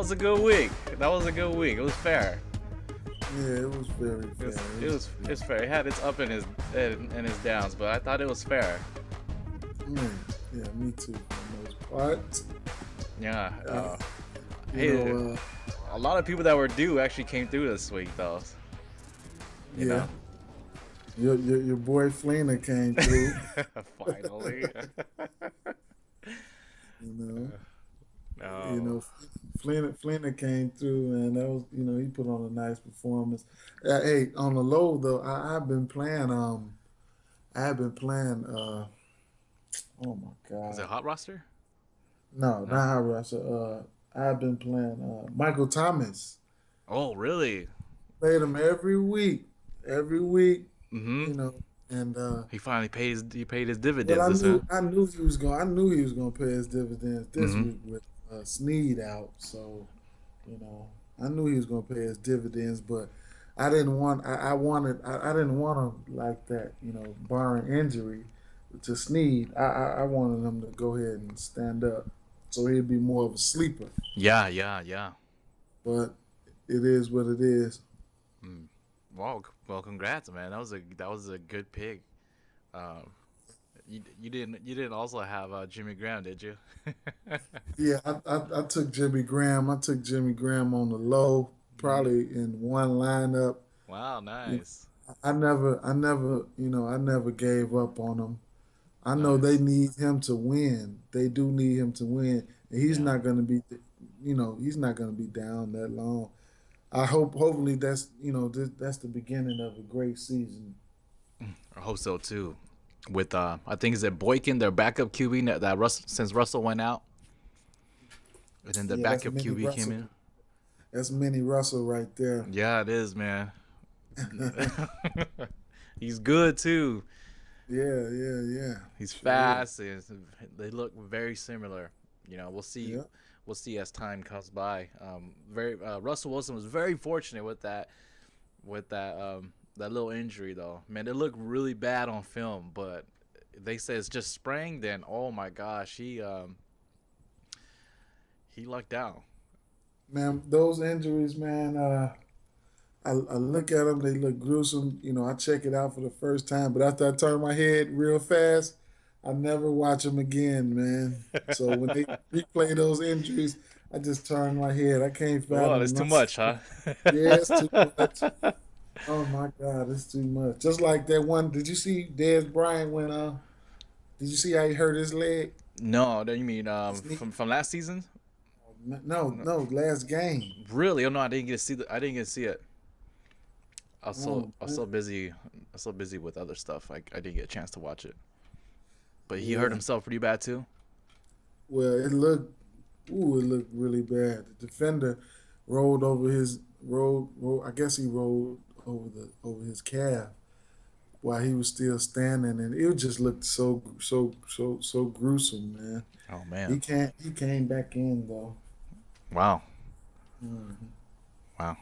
was a good week. That was a good week. It was fair. Yeah, it was very fair. It's fair. It had its up and its downs, but I thought it was fair. Yeah, me too. For the most part. Yeah. You a lot of people that were due actually came through this week, though. You know? Your boy Fleener came through. Finally. Fleener came through, and that was, he put on a nice performance. Hey, on the low though, I've been playing. Oh my God. Is it Hot Roster? No, not Hot Roster. I've been playing Michael Thomas. Oh, really? Played him every week. Mm-hmm. And he finally paid his dividends. Well, I knew he was going to pay his dividends this Mm-hmm. week with Snead out. So, I knew he was going to pay his dividends, but I didn't want him like that. Barring injury to Snead, I wanted him to go ahead and stand up, so he'd be more of a sleeper. Yeah. But it is what it is. Well, congrats, man. That was a good pick. You didn't also have Jimmy Graham, did you? Yeah, I took Jimmy Graham. I took Jimmy Graham on the low, probably in one lineup. Wow, nice. I never gave up on him. I know Nice. they need him to win. They do need him to win, and he's not going to be, he's not going to be down that long. Hopefully that's that's the beginning of a great season. I hope so too. With I think is it Boykin, their backup QB that since Russell went out, and then the backup QB came in. That's Mini Russell right there. Yeah, it is, man. He's good too. Yeah. He's fast, and they look very similar. We'll see. Yeah. We'll see as time comes by. Russell Wilson was very fortunate with that little injury though. Man, it looked really bad on film, but they say it's just sprained. Then oh my gosh, he lucked out. Man, those injuries, man. I look at them; they look gruesome. I check it out for the first time, but after I turn my head real fast, I never watch them again, man. So when they replay those injuries, I just turn my head. I can't fathom. Oh, it's too much, huh? Yeah, it's too much. Oh my God, it's too much. Just like that one. Did you see Dez Bryant when? Did you see how he hurt his leg? No, you mean from last season? No, last game. Really? Oh no, I didn't get to see it. I was Oh, so busy. With other stuff. I didn't get a chance to watch it. But he yeah. hurt himself pretty bad too. Well, it looked really bad. The defender rolled over his I guess he rolled over his calf while he was still standing, and it just looked so gruesome, man. Oh man. He came back in though. Wow. Mhm. Wow.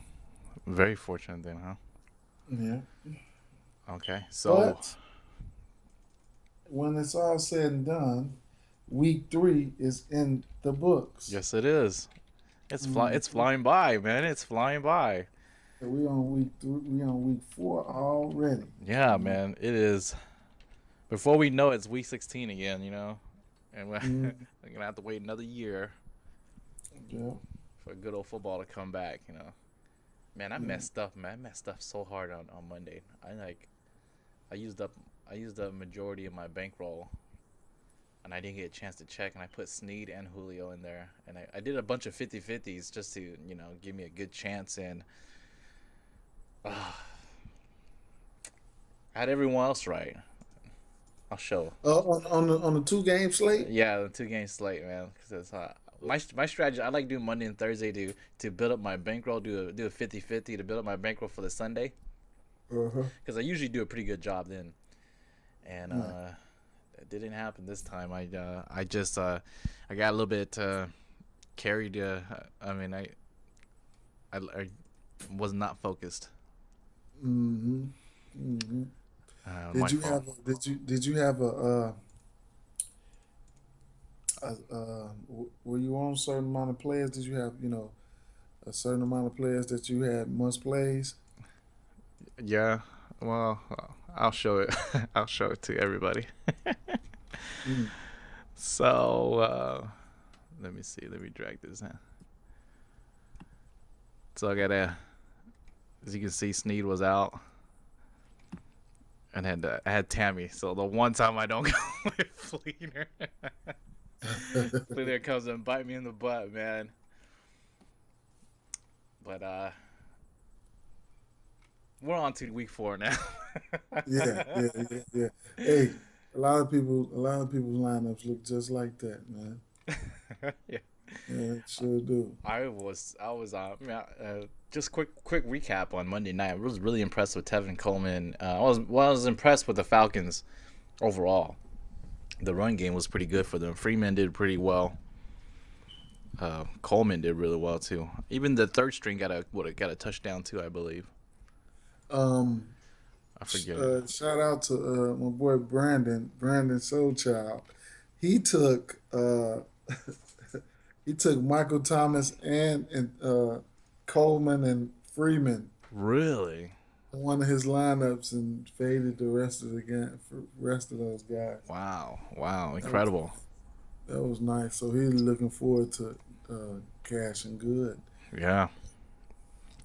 Very fortunate then, huh? Yeah. Okay. So But when it's all said and done, week 3 is in the books. yes, it is. It's Mhm. flying by, man. It's flying by. We on week 3. We on week 4 already. Yeah, man. It is. Before we know it, it's week 16 again, and we're Mhm. gonna have to wait another year Yeah. for good old football to come back, Man, I Yeah. messed up, man. I messed up so hard on Monday. I used up a majority of my bankroll, and I didn't get a chance to check, and I put Snead and Julio in there, and I did a bunch of 50-50s just to give me a good chance, and I had everyone else right. I'll show. On the 2-game slate. Yeah, the 2-game slate, man. Because my strategy, I like doing Monday and Thursday to build up my bankroll. Do a 50-50 to build up my bankroll for the Sunday. Uh-huh. Because I usually do a pretty good job then, and Right. it didn't happen this time. I got a little bit carried. I was not focused. Mm-hmm. Mm-hmm. My Did you fault. have did you have were you on a certain amount of players? Did you have a certain amount of players that you had must plays? Yeah. Well, I'll show it. I'll show it to everybody. Mm. So let me see. Let me drag this in. So I got as you can see, Snead was out, and I had Tammy. So the one time I don't go with Fleener, Fleener comes and bite me in the butt, man. But we're on to week 4 now. Yeah. Hey, a lot of people's lineups look just like that, man. Yeah. Yeah, it sure do. Just quick recap on Monday night. I was really impressed with Tevin Coleman. I was impressed with the Falcons overall. The run game was pretty good for them. Freeman did pretty well. Coleman did really well too. Even the third string got a touchdown too, I believe. Um, I forget. Shout out to my boy Brandon Soulchild. He took he took Michael Thomas and Coleman and Freeman Really? in one of his lineups and faded the rest of the game for rest of those guys. Wow, That was incredible. that was nice. So he's looking forward to cashing good Yeah,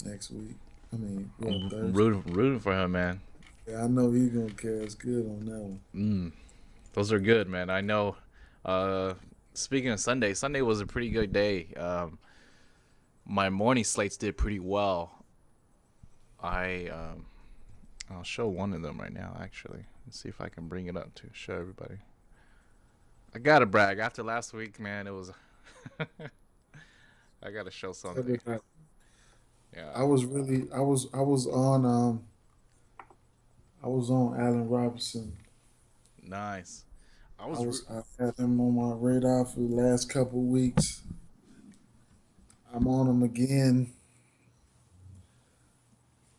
next week. I mean, well, I'm Thursday. rooting for him, man. Yeah, I know he's gonna cash good on that one. Those are good, man. I know. Uh, Speaking of Sunday, Sunday was a pretty good day. My morning slates did pretty well. I I'll show one of them right now. Actually, let's see if I can bring it up to show everybody. I gotta brag. After last week, man, it was. I gotta show something. Everybody- Yeah, I was on Allen Robinson. nice. I I was. was I had him on my radar for the last couple of weeks. I'm on him again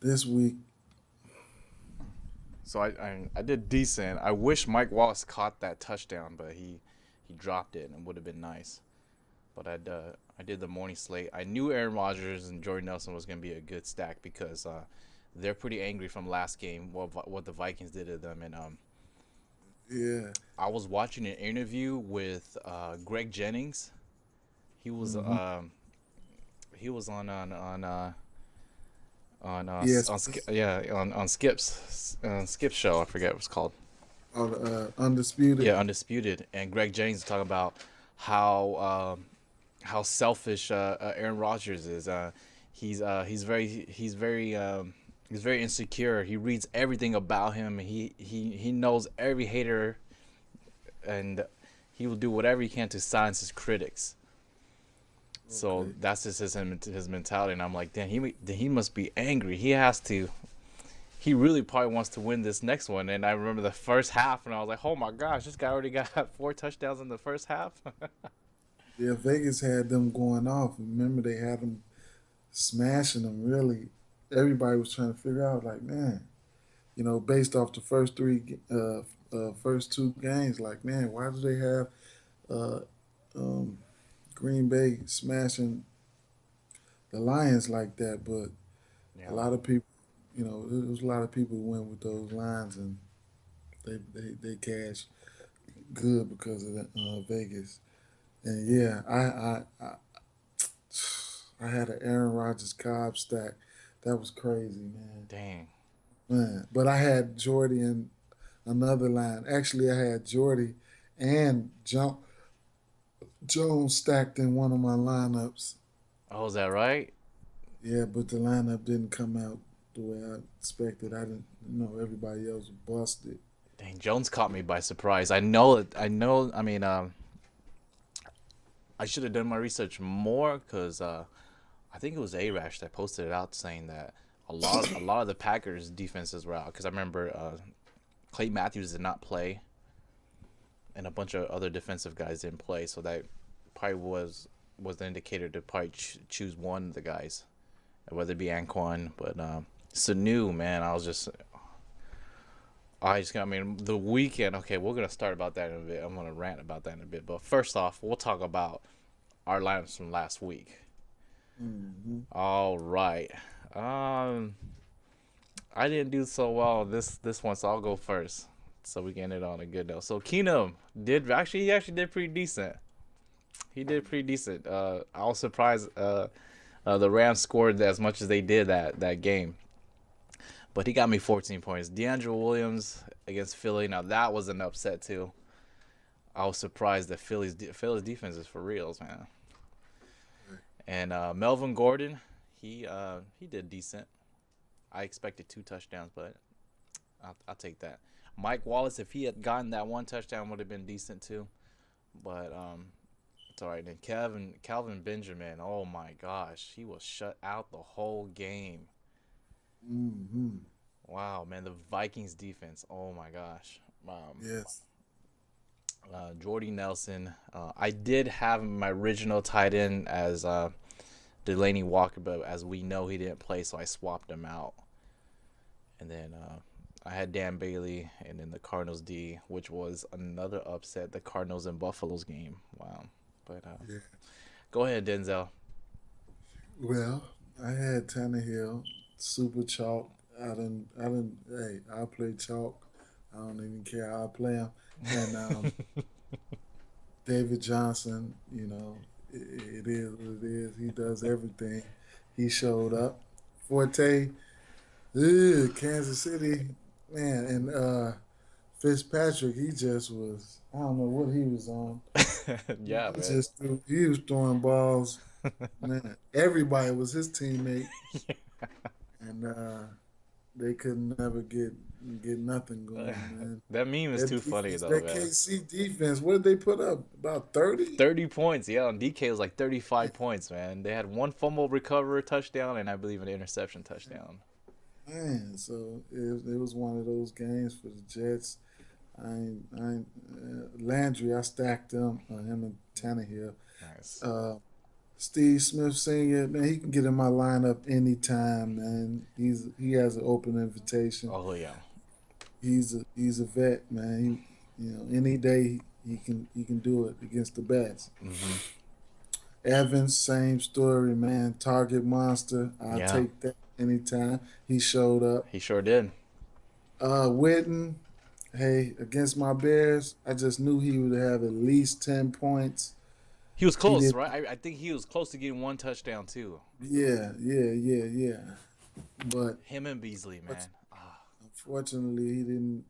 this week. So I did decent. I wish Mike Wallace caught that touchdown, but he dropped it and it would have been nice. But I did the morning slate. I knew Aaron Rodgers and Jordan Nelson was gonna be a good stack because they're pretty angry from last game what the Vikings did to them. And Yeah. I was watching an interview with Greg Jennings. He was Mm-hmm. he was Yes. on Skip's show. I forget what it's called. Undisputed. Yeah, Undisputed. And Greg Jennings is talking about how selfish Aaron Rodgers is. He's very insecure. He reads everything about him. He knows every hater, and he will do whatever he can to silence his critics. So Okay. that's just his mentality. And I'm like, damn, he must be angry. He has to. He really probably wants to win this next one. And I remember the first half, and I was like, oh my gosh, this guy already got 4 touchdowns in the first half. Yeah, Vegas had them going off. Remember, they had them smashing them. Really, everybody was trying to figure out, like, man, based off the first two games, like, man, why do they have uh, um, Green Bay smashing the Lions like that? But a Yeah. lot of people, there was a lot of people who went with those lines and they cashed good because of that, Vegas. And yeah, I had an Aaron Rodgers Cobb stack. That was crazy, man. Dang. Man, but I had Jordy in another line. Actually, I had Jordy and Jones stacked in one of my lineups. Oh, is that right? Yeah, but the lineup didn't come out the way I expected. I didn't know everybody else busted. Dang, Jones caught me by surprise. I know it. I know. I mean, I should have done my research more because I think it was Arash that posted it out saying that a lot of the Packers defenses were out because I remember Clay Matthews did not play and a bunch of other defensive guys didn't play, so that probably was the indicator to probably choose one of the guys, whether it be Anquan, but Sanu, man, I mean, the weekend. Okay, we're gonna start about that in a bit. I'm gonna rant about that in a bit. But first off, we'll talk about our lineups from last week. Hmm. All right. Um, I didn't do so well this one, so I'll go first. So we can end it on a good note. So Keenum he actually did pretty decent. He did pretty decent. I was surprised. The Rams scored as much as they did that game, but he got me 14 points. DeAndre Williams against Philly. Now that was an upset too. I was surprised that Philly's defense is for reals, man. And Melvin Gordon, he did decent. I expected 2 touchdowns, but I'll take that. Mike Wallace, if he had gotten that 1 touchdown, would have been decent too. But it's all right. And Calvin Benjamin, oh my gosh, he was shut out the whole game. Mm-hmm. Wow, man, the Vikings defense. Oh my gosh. Yes. Jordy Nelson. I did have my original tight end as Delaney Walker, but as we know, he didn't play, so I swapped him out. And then I had Dan Bailey, and then the Cardinals D, which was another upset. The Cardinals and Buffalo's game. Wow. But Yeah. go ahead, Denzel. Well, I had Tannehill, super chalk. Hey, I play chalk. I don't even care how I play him. And David Johnson, it is what it is. He does everything. He showed up. Forte, Kansas City, man, and Fitzpatrick, he just was. I don't know what he was on. Yeah, He was throwing balls. Man, everybody was his teammate, man. and they could never get nothing going, man. That meme is That too funny defense, though, that man. KC defense, what did they put up? About 30? 30 points, yeah. On DK was like 35 points, man. They had one fumble recover touchdown and I believe an interception touchdown. Man, so it was one of those games for the Jets. Landry, I stacked him and Tannehill. Nice. Uh, Steve Smith Sr., man, he can get in my lineup anytime, man. He has an open invitation. Oh yeah. He's a vet, man. Any day he can do it against the best. Hmm. Evans, same story, man. Target monster. I'll Yeah, take that anytime. He showed up. he sure did. Witten, hey, against my Bears, I just knew he would have at least 10 points. He was He close, did. right? I think he was close to getting 1 touchdown too. Yeah. But Him and Beasley, man. unfortunately,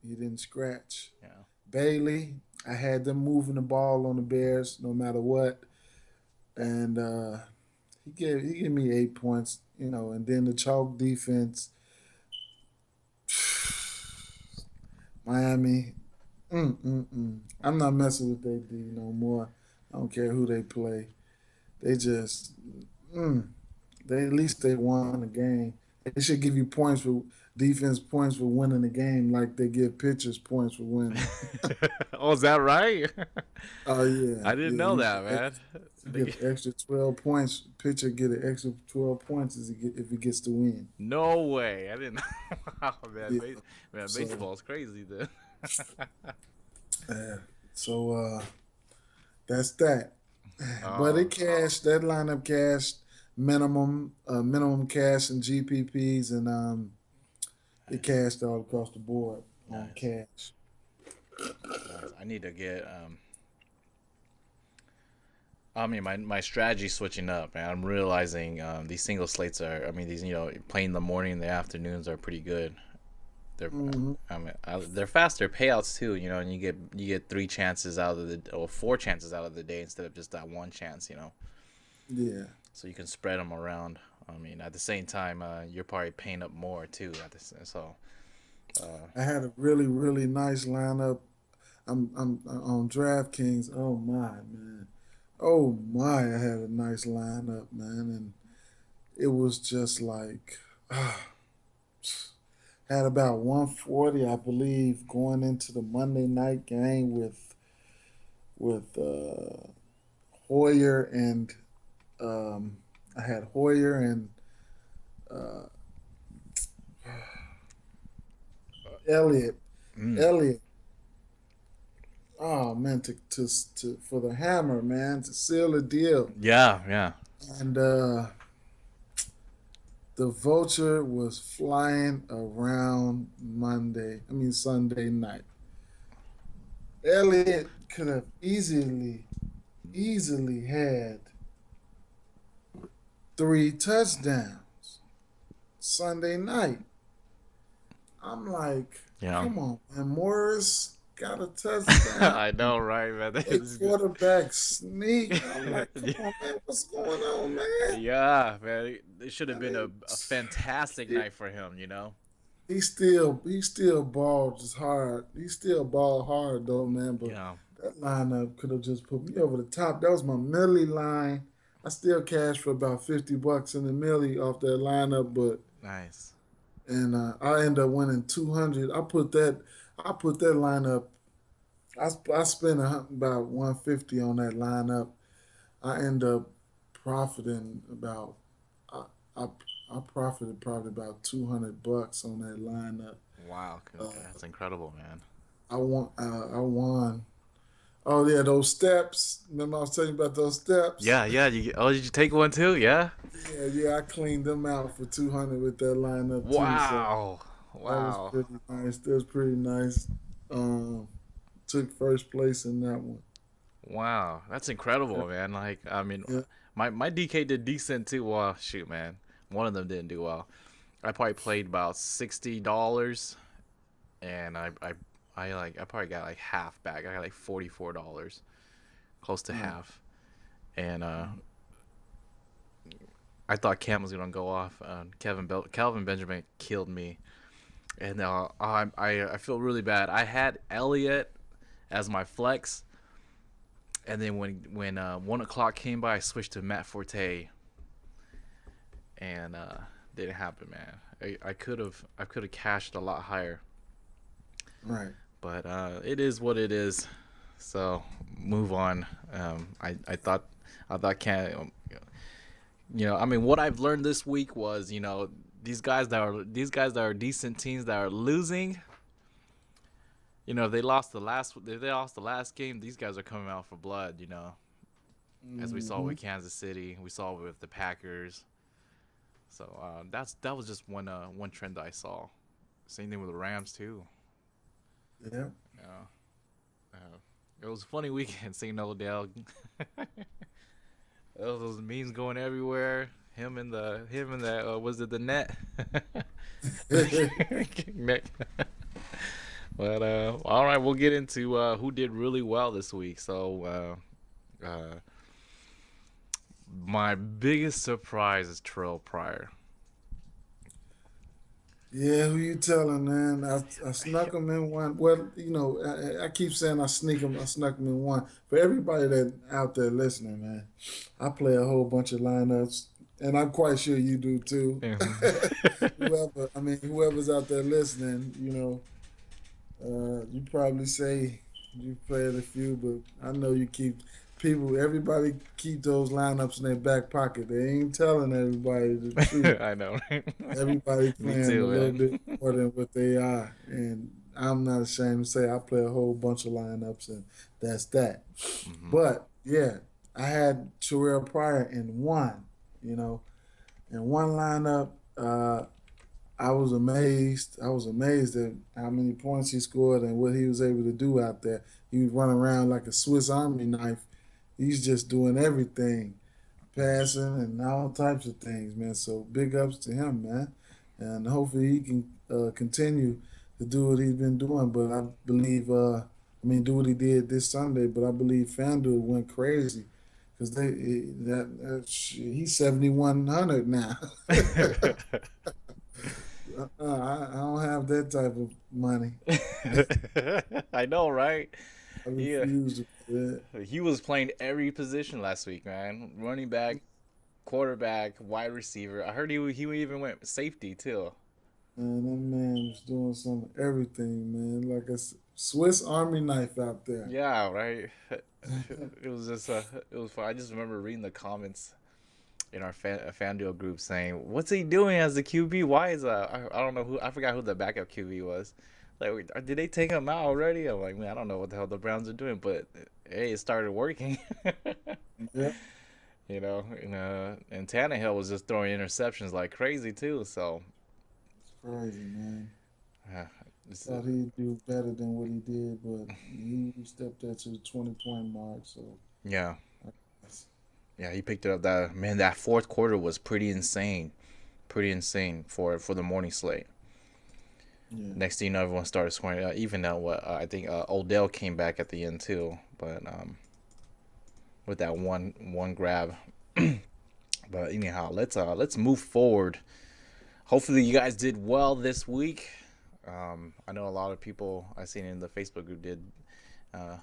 he didn't scratch. Yeah. Bailey, I had them moving the ball on the Bears no matter what, and he gave me 8 points. And then the chalk defense, Miami. I'm not messing with their D no more. I don't care who they play. They just mm, they at least they won the game. They should give you points for defense points for winning the game, like they give pitchers points for winning. Oh, is that right? Oh yeah, I didn't yeah. know that, man. You get an extra 12 points. Pitcher get an extra 12 points if he gets to win. No way. I didn't know. Wow, man. Yeah. Man, So baseball's crazy, then. uh, so that's that. But Oh, it cashed. That lineup cashed minimum cash and GPPs, and it nice. cashed all across the board on Nice. cash. Nice. I need to get I mean, my strategy switching up, man. I'm realizing these single slates are. I mean, these playing in the morning and the afternoons are pretty good. They're, Hmm. they're faster payouts too. And you get 3 chances out of the or 4 chances out of the day instead of just that 1 chance. Yeah, So you can spread them around. I mean, at the same time, you're probably paying up more too. So uh, I had a really really nice lineup. I'm on DraftKings. Oh my man. Oh my, I had a nice lineup, man, and it was just like had about 140, I believe, going into the Monday night game with Hoyer and um, I had Hoyer and uh, Elliott. mm, Elliott. Oh man, to for the hammer, man, to seal the deal. yeah, yeah. And The vulture was flying around Sunday night. Elliott could have easily had 3 touchdowns Sunday night. I'm like, Yeah. come on, man. Morris got a touchdown. I know, right, man? A This is good. quarterback sneak. I'm like, come on, man. What's going on, man? Yeah, man. It should have I been mean, a fantastic night for him, you know? he still balled just hard. He still balled hard though, man. But Yeah. that lineup could have just put me over the top. That was my Millie line. I still cashed for about $50 in the Millie off that lineup, but Nice. and I ended up winning 200. I put that lineup. I spent about 150 on that lineup. I end up profiting about I I, I profited probably about $200 on that lineup. Wow. Uh, That's incredible, man. I won. Oh yeah, those steps. Remember I was telling you about those steps? Yeah, yeah. Did you take one too? Yeah. Yeah, I cleaned them out for 200 with that lineup too. So Wow. that was Wow. pretty nice. That was pretty nice. Um, Took first place in that one. Wow. That's incredible, man. Like, I mean, Yeah, my DK did decent too. Well, shoot, man. One of them didn't do well. I probably played about $60, and I probably got like half back. I got like $44, close to yeah. half, and I thought Cam was gonna go off. Calvin Benjamin killed me, and I feel really bad. I had Elliott as my flex, and then when 1 o'clock came by, I switched to Matt Forte, and didn't happen, man. I could have cashed a lot higher, Right. but it is what it is. So move on. I thought Cam. I mean, what I've learned this week was, these guys that are decent teams that are losing. If they lost the last game, these guys are coming out for blood. As we saw Hmm. with Kansas City, we saw with the Packers. So that was just one trend that I saw. Same thing with the Rams too. Yeah. Yeah, it was a funny weekend seeing Odell. Those memes going everywhere. Him and the was it the net? Net. But all right, we'll get into who did really well this week. So my biggest surprise is Terrell Pryor. Yeah, who you telling, man? I snuck him in one. Well, I keep saying I sneak him. I snuck him in one. For everybody that out there listening, man, I play a whole bunch of lineups, and I'm quite sure you do too. Whoever's out there listening, you probably say you played a few, but I know you keep everybody keep those lineups in their back pocket. They ain't telling everybody the truth. I know, right? Everybody Me playing a too, little bit man. more than what they are. And I'm not ashamed to say I play a whole bunch of lineups and that's that. Hmm. But yeah, I had Terrell Pryor in one, you know, in one lineup. I was amazed. I was amazed at how many points he scored and what he was able to do out there. He was running around like a Swiss Army knife. He's just doing everything, passing and all types of things, man. So big ups to him, man. And hopefully he can continue to do what he's been doing. But I believe, do what he did this Sunday. But I believe Fanduel went crazy because he's 7,100 now. I don't have that type of money. I know, right? I Yeah, refuse to do that. he was playing every position last week, man. Running back, quarterback, wide receiver. I heard he even went safety too. Man, that man was doing some everything, man. Like a Swiss Army knife out there. Yeah, right. It was just it was fun. I just remember reading the comments in our FanDuel group saying, "What's he doing as the QB? Why is I don't know who I forgot who the backup QB was. Like, did they take him out already? I'm like, man, I don't know what the hell the Browns are doing, but hey, it started working." Yeah, And Tannehill was just throwing interceptions like crazy too. So, It's crazy, man. uh, it's, Thought he'd do better than what he did, but he stepped up to the 20-point mark. So, yeah, that's- yeah, he picked it up. That fourth quarter was pretty insane for the morning slate. yeah, Next thing you know, everyone started scoring. Even now, what I think Odell came back at the end too, but with that one grab. But anyhow, let's move forward. Hopefully, you guys did well this week. I know a lot of people I seen in the Facebook group did. Uh,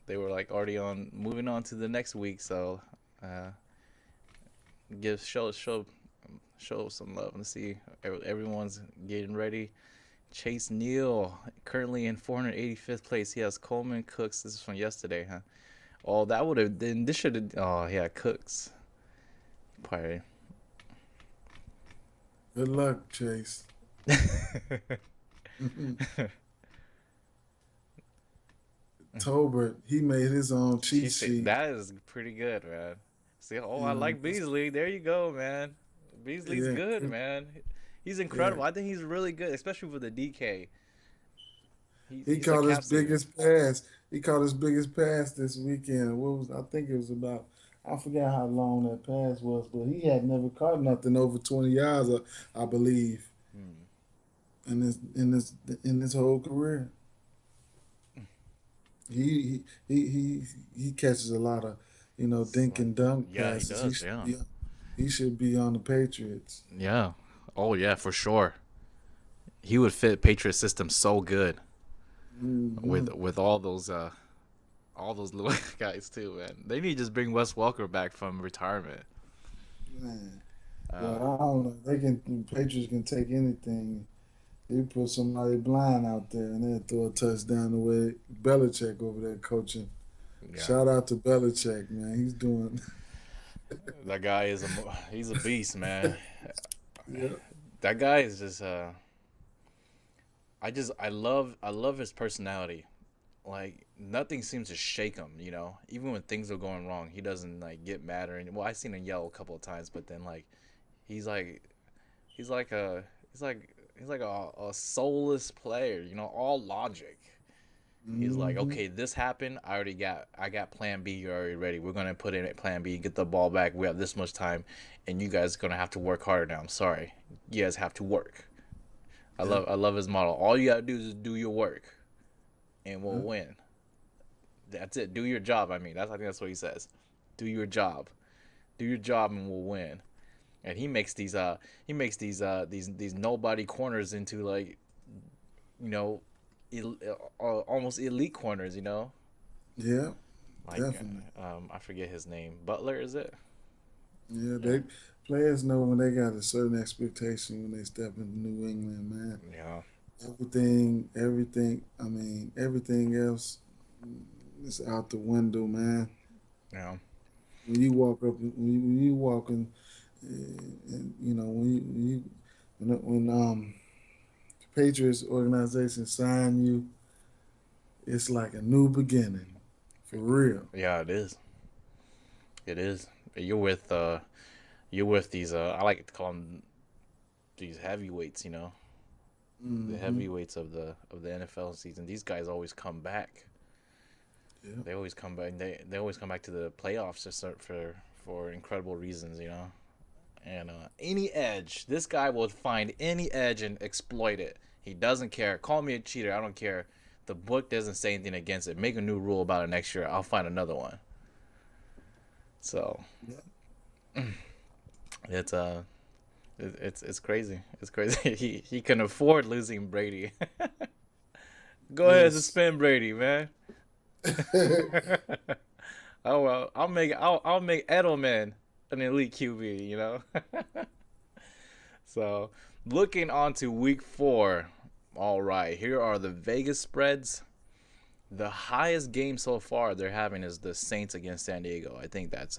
they were like already on moving on to the next week, so uh, give show some love. Let's see, everyone's getting ready. Chase Neal currently in 485th place. He has Coleman, Cooks. This is from yesterday, huh? Oh, that would have then this should have. Oh yeah, Cooks. Probably. good luck, Chase. Tolbert, he made his own cheat She said sheet. that is pretty good, man. See, oh, I You know, like Beasley. There you go, man. Beasley's yeah, good, man. He's yeah. incredible. I think he's really good, especially with the DK. He He's a caught his capsule. biggest pass. He caught his biggest pass this weekend. What was I think it was about? I forgot how long that pass was, but he had never caught nothing over 20 yards, I believe, Hmm. in his whole career. He catches a lot of, It's dink like, and dunk yeah, he passes. does. Yeah, He should be on the Patriots. yeah. Oh yeah, for sure. He would fit Patriot system so good Hmm. with all those little guys too, man. They need to just bring Wes Welker back from retirement. Man, but Uh, I don't know. The Patriots can take anything. They put somebody blind out there and then throw a touchdown the way Belichick over there coaching. yeah, Shout out to Belichick, man. He's doing. that guy is he's a beast, man. Yeah. That guy is just I love his personality. Like nothing seems to shake him, Even when things are going wrong, he doesn't like get mad or anything. Well, I seen him yell a couple of times, but then like he's like he's like a he's like a soulless player, all logic. He's like, Hmm. okay, this happened. I got plan B already ready. We're gonna put in at plan B, get the ball back. We have this much time, and you guys are gonna have to work harder now. I'm sorry, you guys have to work. Yeah. I love his model. All you gotta do is do your work, and we'll Yeah. win. That's it. Do your job. I mean, I think that's what he says. Do your job. Do your job, and we'll win. And he makes these nobody corners into like you know, almost elite corners. Yeah. Like Definitely. I forget his name. Butler, is it? Yeah. Yeah, They players know when they got a certain expectation when they step into New England, man. yeah, Everything. I mean, everything else is out the window, man. yeah, When you walk up, when you walk in, and when the Patriots organization sign you, it's like a new beginning, for real. yeah. It is. It is. You're with uh, you're with these. I like to call them these heavyweights. The Hmm. heavyweights of the NFL season. These guys always come back. Yeah. They always come back. They always come back to the playoffs just for incredible reasons. And any edge, this guy will find any edge and exploit it. He doesn't care. Call me a cheater. I don't care. The book doesn't say anything against it. Make a new rule about it next year. I'll find another one. So Yeah. it's it's crazy. It's crazy. He can afford losing Brady. Go ahead and Yes. suspend Brady, man. Oh well, I'll make Edelman an elite QB. So looking on to week 4. All right, here are the Vegas spreads. The highest game so far they're having is the Saints against San Diego. I think that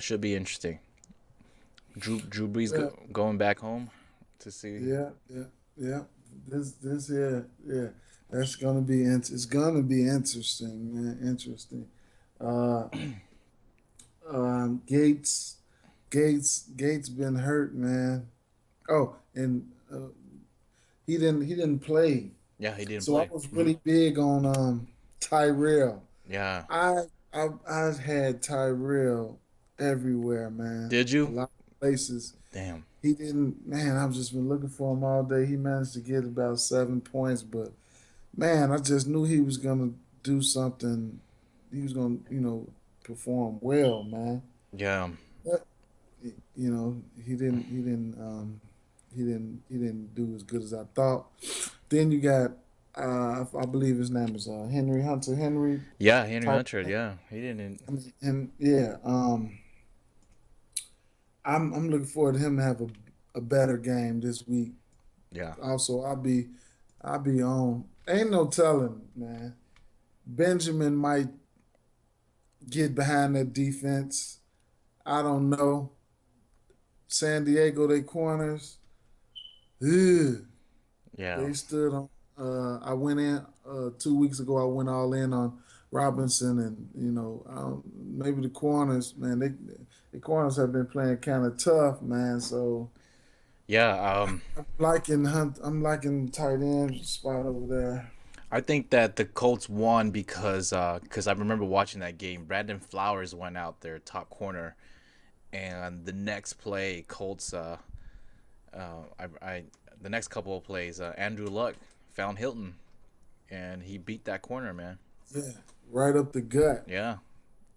should be interesting. Drew Brees Yeah. going back home to see. Yeah. Yeah. Yeah. This here. Yeah. That's gonna it's gonna be interesting, man. Interesting. Uh, Gates, Gates been hurt, man. Oh, and he didn't play. Yeah, he didn't So I play. was Hmm. really big on Tyrell. Yeah. I had Tyrell everywhere, man. Did A you? lot of places. Damn. He didn't. Man, I've just been looking for him all day. He managed to get about 7 points, but man, I just knew he was gonna do something. He was gonna, perform well, man. Yeah. But he didn't. He didn't do as good as I thought. Then you got, I believe his name is Henry Hunter Henry. Yeah, Henry Type. Hunter. Yeah, he didn't. I mean, and yeah, I'm looking forward to him to have a better game this week. Yeah. Also, I'll be on. Ain't no telling, man. Benjamin might get behind that defense. I don't know. San Diego, they corners. Ugh, Yeah. they stood on. I went in 2 weeks ago. I went all in on Robinson, and maybe the corners, man. The corners have been playing kind of tough, man. So Yeah. I'm liking tight end spot over there. I think that the Colts won because I remember watching that game. Brandon Flowers went out their top corner, and the next play, Colts. I the next couple of plays, Andrew Luck found Hilton, and he beat that corner, man. Yeah, right up the gut. Yeah,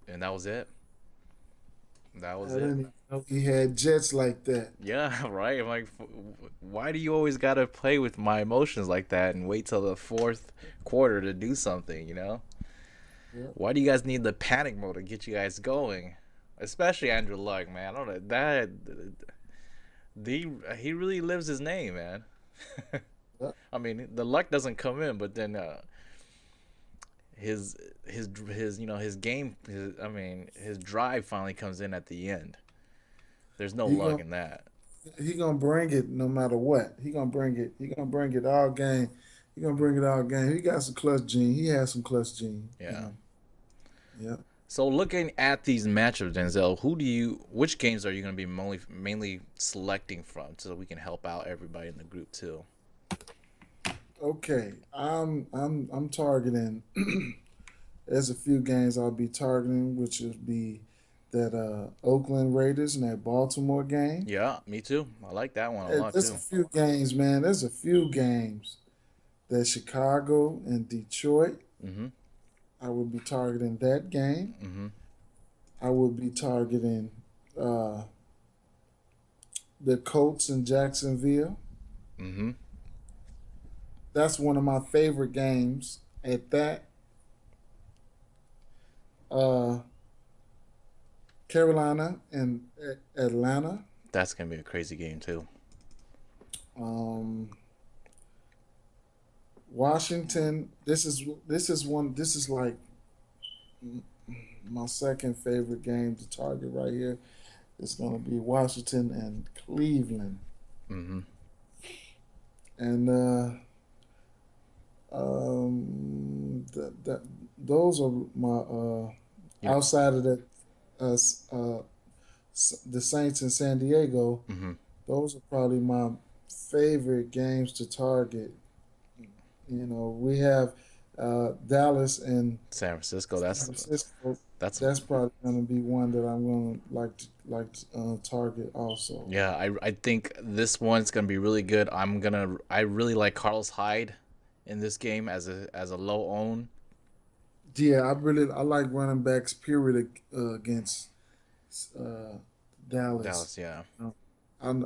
and that was it. That I was it. didn't even know he had jets like that. Yeah, right. I'm like, why do you always gotta play with my emotions like that and wait till the fourth quarter to do something? Yep. Why do you guys need the panic mode to get you guys going? Especially Andrew Luck, man. I don't know that he really lives his name, man. Yep. I mean, the luck doesn't come in, but then his his game. I mean, his drive finally comes in at the end. There's no He luck gonna in that. he gonna bring it no matter what. He gonna bring it. He gonna bring it all game. He gonna bring it all game. He got some clutch gene. He has some clutch gene in Yeah. him. Yep. So looking at these matchups, Denzel, which games are you going to be mainly selecting from so we can help out everybody in the group too? Okay. I'm targeting. There's a few games I'll be targeting, which would be that Oakland Raiders and that Baltimore game. Yeah, me too. I like that one a lot There's a too. few games, man. There's a few games that Chicago and Detroit. Mhm. I would be targeting that game. Mhm. I would be targeting uh, the Colts and Jacksonville. Mhm. That's one of my favorite games. At that, uh, Carolina and Atlanta. That's going to be a crazy game too. Um, Washington. This is one. This is like my second favorite game to target right here. It's going to be Washington and Cleveland, Mhm. and those are my You outside of that uh, the Saints in San Diego. Mhm. Those are probably my favorite games to target. We have Dallas and San Francisco, San Francisco. that's That's probably going to be one that I'm going to like to target also. yeah, I think this one's going to be really good. I really like Carlos Hyde in this game as a low own. Yeah, I like running backs period against uh, Dallas. Dallas, yeah. Uh,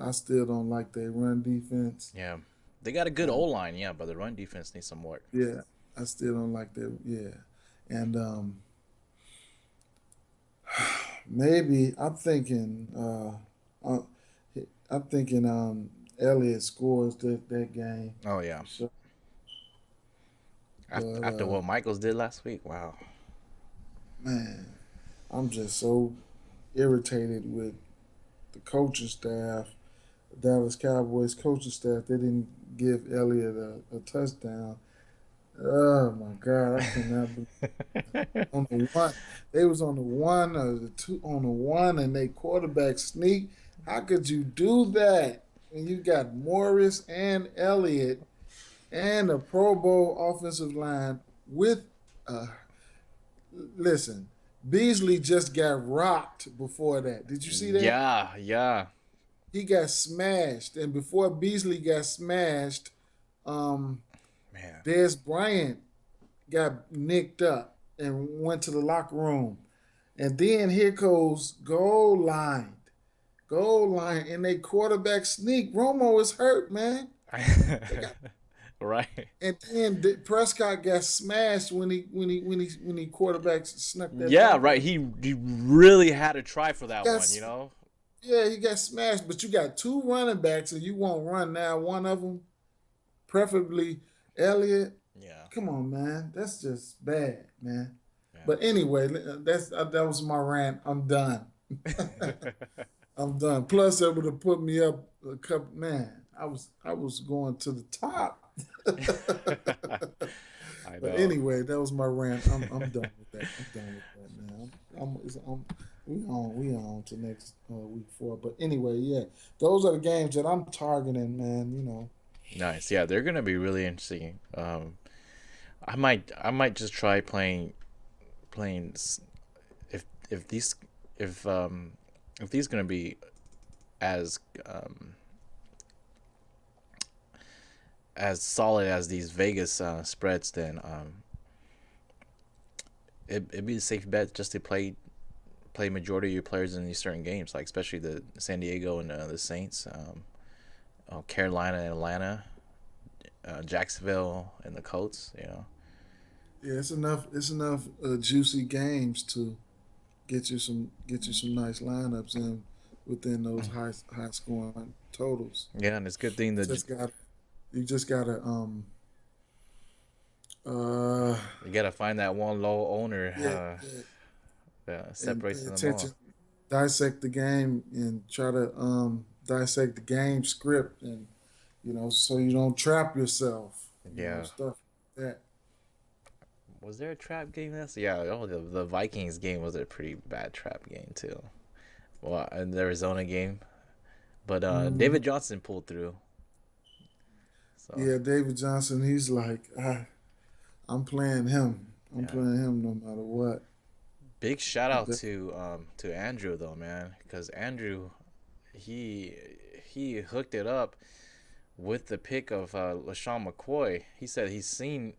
I still don't like their run defense. Yeah. They got a good O Um, line, yeah, but the run defense needs some work. yeah, I still don't like their yeah, and maybe uh, I'm thinking Elliott scores that game Oh yeah. for sure. After But after what Michaels did last week, wow. man, I'm just so irritated with the coaching staff, Dallas Cowboys coaching staff. They didn't give Elliott a touchdown. Oh my God, I cannot believe on the one. They was on the one or the two on the one, and they quarterback sneak. How could you do that when you got Morris and Elliott and a Pro Bowl offensive line with? Uh, Listen, Beasley just got rocked before that. Did you see that? Yeah, yeah, He got smashed, and before Beasley got smashed, um, man. Dez Bryant got nicked up and went to the locker room. And then here goes goal line, and they quarterback sneak. Romo is hurt, man. They got, Right. and then Prescott got smashed when he quarterback snuck that Yeah, ball. right. He really had to try for that Got one, you know? Yeah, he got smashed. But you got two running backs, and you won't run now. One of them, preferably Elliott. Yeah. Come on, man. That's just bad, man. Yeah. But anyway, that was my rant. I'm done. I'm done. Plus, it would have put me up a couple. Man, I was going to the top. I But know. anyway, that was my rant. I'm done with that. I'm done with that, man. We on to next week 4. But anyway, yeah, those are the games that I'm targeting, man. Nice. Yeah, they're gonna be really interesting. I might just try playing if these if if these gonna be as as solid as these Vegas spreads, then it'd be a safe bet just to play majority of your players in these certain games, like especially the San Diego and the Saints, Carolina and Atlanta, Jacksonville and the Colts. You know. Yeah, it's enough. It's enough juicy games to get you some nice lineups in within those high scoring totals. Yeah, and it's a good thing You that just got you just gotta uh you gotta find that one low owner yeah, yeah, that and pay separates them attention, all. dissect the game, and try to dissect the game script, and so you don't trap yourself, Yeah. stuff like that. Was there a trap game this? Yeah. Oh, the Vikings game was a pretty bad trap game too. Well, and the Arizona game, but Hmm. David Johnson pulled through. So Yeah, David Johnson, he's like, I'm playing him. I'm yeah. playing him no matter what. Big shout I'm out de- to Andrew though, man, because Andrew he he hooked it up with the pick of LaShawn McCoy. He said he's seen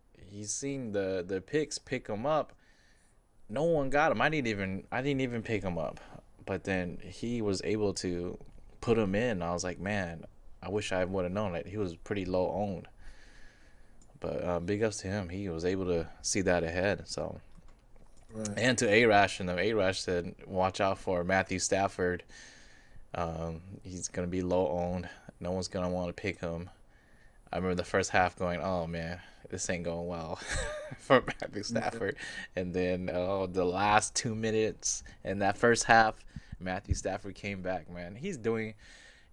the picks pick him up. No one got him. I didn't even pick him up, but then he was able to put him in. I was like, man, I wish I would have known that he was pretty low owned. But big ups to him. He was able to see that ahead. So right. and to Arash and them, Arash said, watch out for Matthew Stafford. He's gonna be low owned. No one's gonna want to pick him. I remember the first half going, oh man, this ain't going well for Matthew Yeah. Stafford. And then the last 2 minutes in that first half, Matthew Stafford came back. Man, he's doing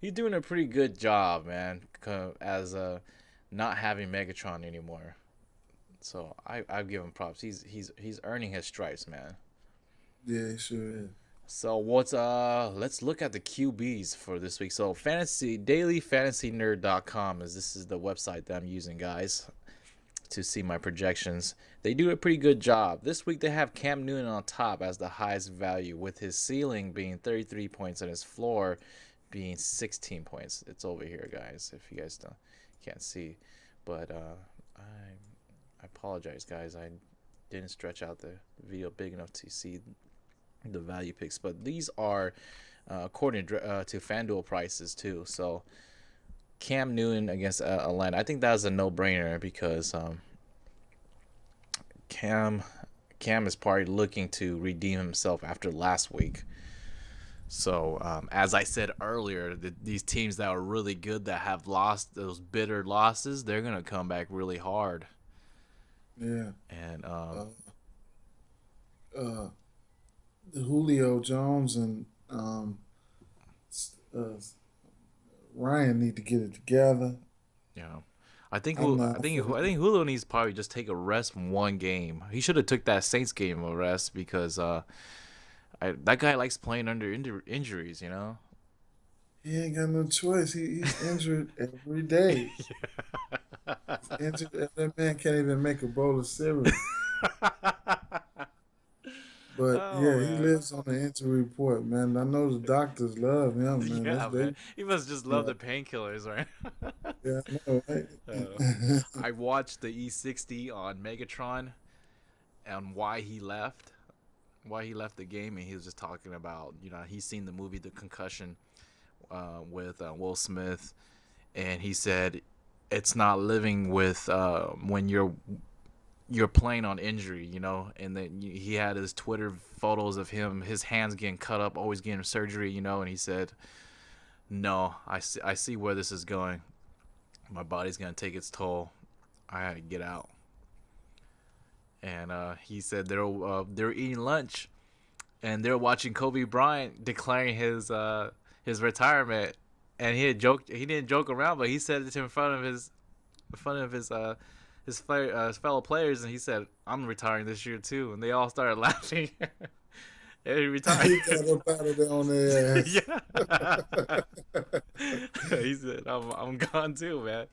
a pretty good job, man, as not having Megatron anymore. So I give him props. He's earning his stripes, man. Yeah, he sure is. So what's let's look at the QBs for this week. So dailyfantasynerd.com is the website that I'm using, guys, to see my projections. They do a pretty good job. This week they have Cam Newton on top as the highest value, with his ceiling being 33 points and his floor being 16 points. It's over here, guys, if you guys can't see. But I apologize, guys. I didn't stretch out the video big enough to see the value picks, but these are according to Fanduel prices too. So Cam Newton against Atlanta, I think that was a no-brainer because Cam Cam is probably looking to redeem himself after last week. So as I said earlier, these teams that are really good that have lost those bitter losses, they're gonna come back really hard. Yeah. And Uh, uh, Julio Jones and uh, Ryan need to get it together. you know, I'm not I feeling. think Julio needs to probably just take a rest from one game. He should have took that Saints game a rest because that guy likes playing under injuries. You know. He ain't got no choice. He's injured every day. He's injured. That man can't even make a bowl of cereal. But Oh yeah, he man. lives on the injury report, man. I know the doctors love him, man. That's Yeah, man. they. He must just love Yeah, the painkillers, right? yeah, I know, uh, right? I watched the E60 on Megatron and why he left the game, and he was just talking about, he's seen the movie The Concussion with Will Smith, and he said it's not living with when you're playing on injury, and then he had his Twitter photos of his hands getting cut up, always getting surgery, and he said, no, I see where this is going. My body's gonna take its toll. I had to get out. And he said they're eating lunch, and they're watching Kobe Bryant declaring his retirement, and he didn't joke around, but he said it in front of his fellow players, and he said, "I'm retiring this year too," and they all started laughing. And he retired. He got up out of there on their ass. Yeah. He said, I'm gone too, man.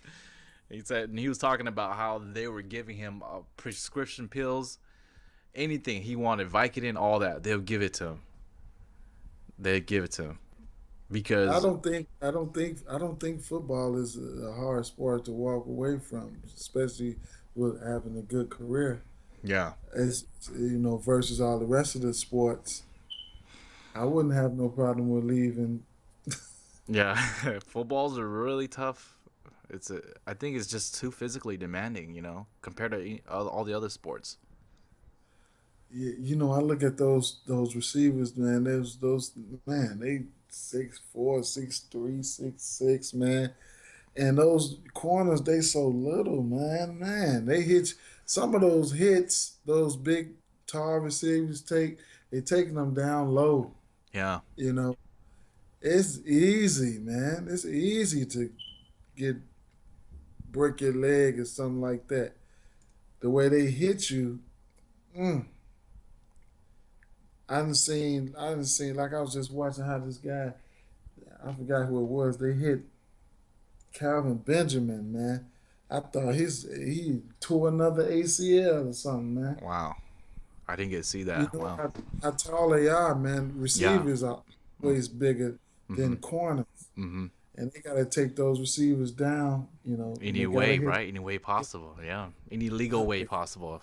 He said, and he was talking about how they were giving him prescription pills, anything he wanted, Vicodin, all that. They'll give it to him. They'd give it to him I because, don't think I don't think football is a hard sport to walk away from, especially with having a good career. yeah, As versus all the rest of the sports, I wouldn't have no problem with leaving. yeah, footballs are really tough. I think it's just too physically demanding, compared to all the other sports. I look at those receivers, man. Those man, they 6'4", 6'3", 6'6", man. And those corners, they so little, man. Man, they hit some of those hits. Those big, tall receivers they taking them down low. Yeah, You know, it's easy, man. It's easy to get break your leg or something like that. The way they hit you, mm, I didn't seen. Like I was just watching how this guy, I forgot who it was. They hit Calvin Benjamin, man. I thought he tore another ACL or something, man. wow, I didn't get to see You that. know Wow, how tall they are, man. yeah, Receivers are mm, always bigger mm-hmm, than corners, mm-hmm. and they got to take those receivers down. And Any they got to way, hit. right? Any way possible, yeah. Any legal Yep, way possible,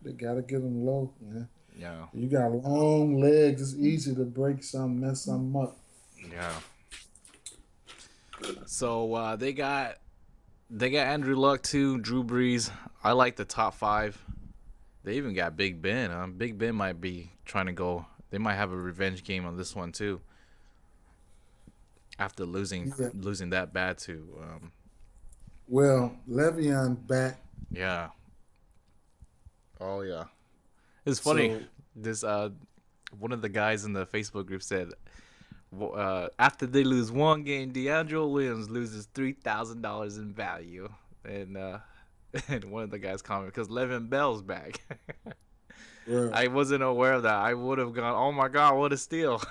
they got to get them low, man. yeah, You got long legs. It's easy to break some, mess something up. yeah. So they got Andrew Luck too, Drew Brees. I like the top five. They even got Big Ben. Big Ben might be trying to go. They might have a revenge game on this one too. After losing Yeah. losing that bad to, Well, Le'Veon back, yeah. Oh yeah. It's funny. so This one of the guys in the Facebook group said, after they lose one game, DeAndre Williams loses $3,000 in value, and and one of the guys commented because Le'Veon Bell's back. well, I wasn't aware of that. I would have gone, oh my god, what a steal!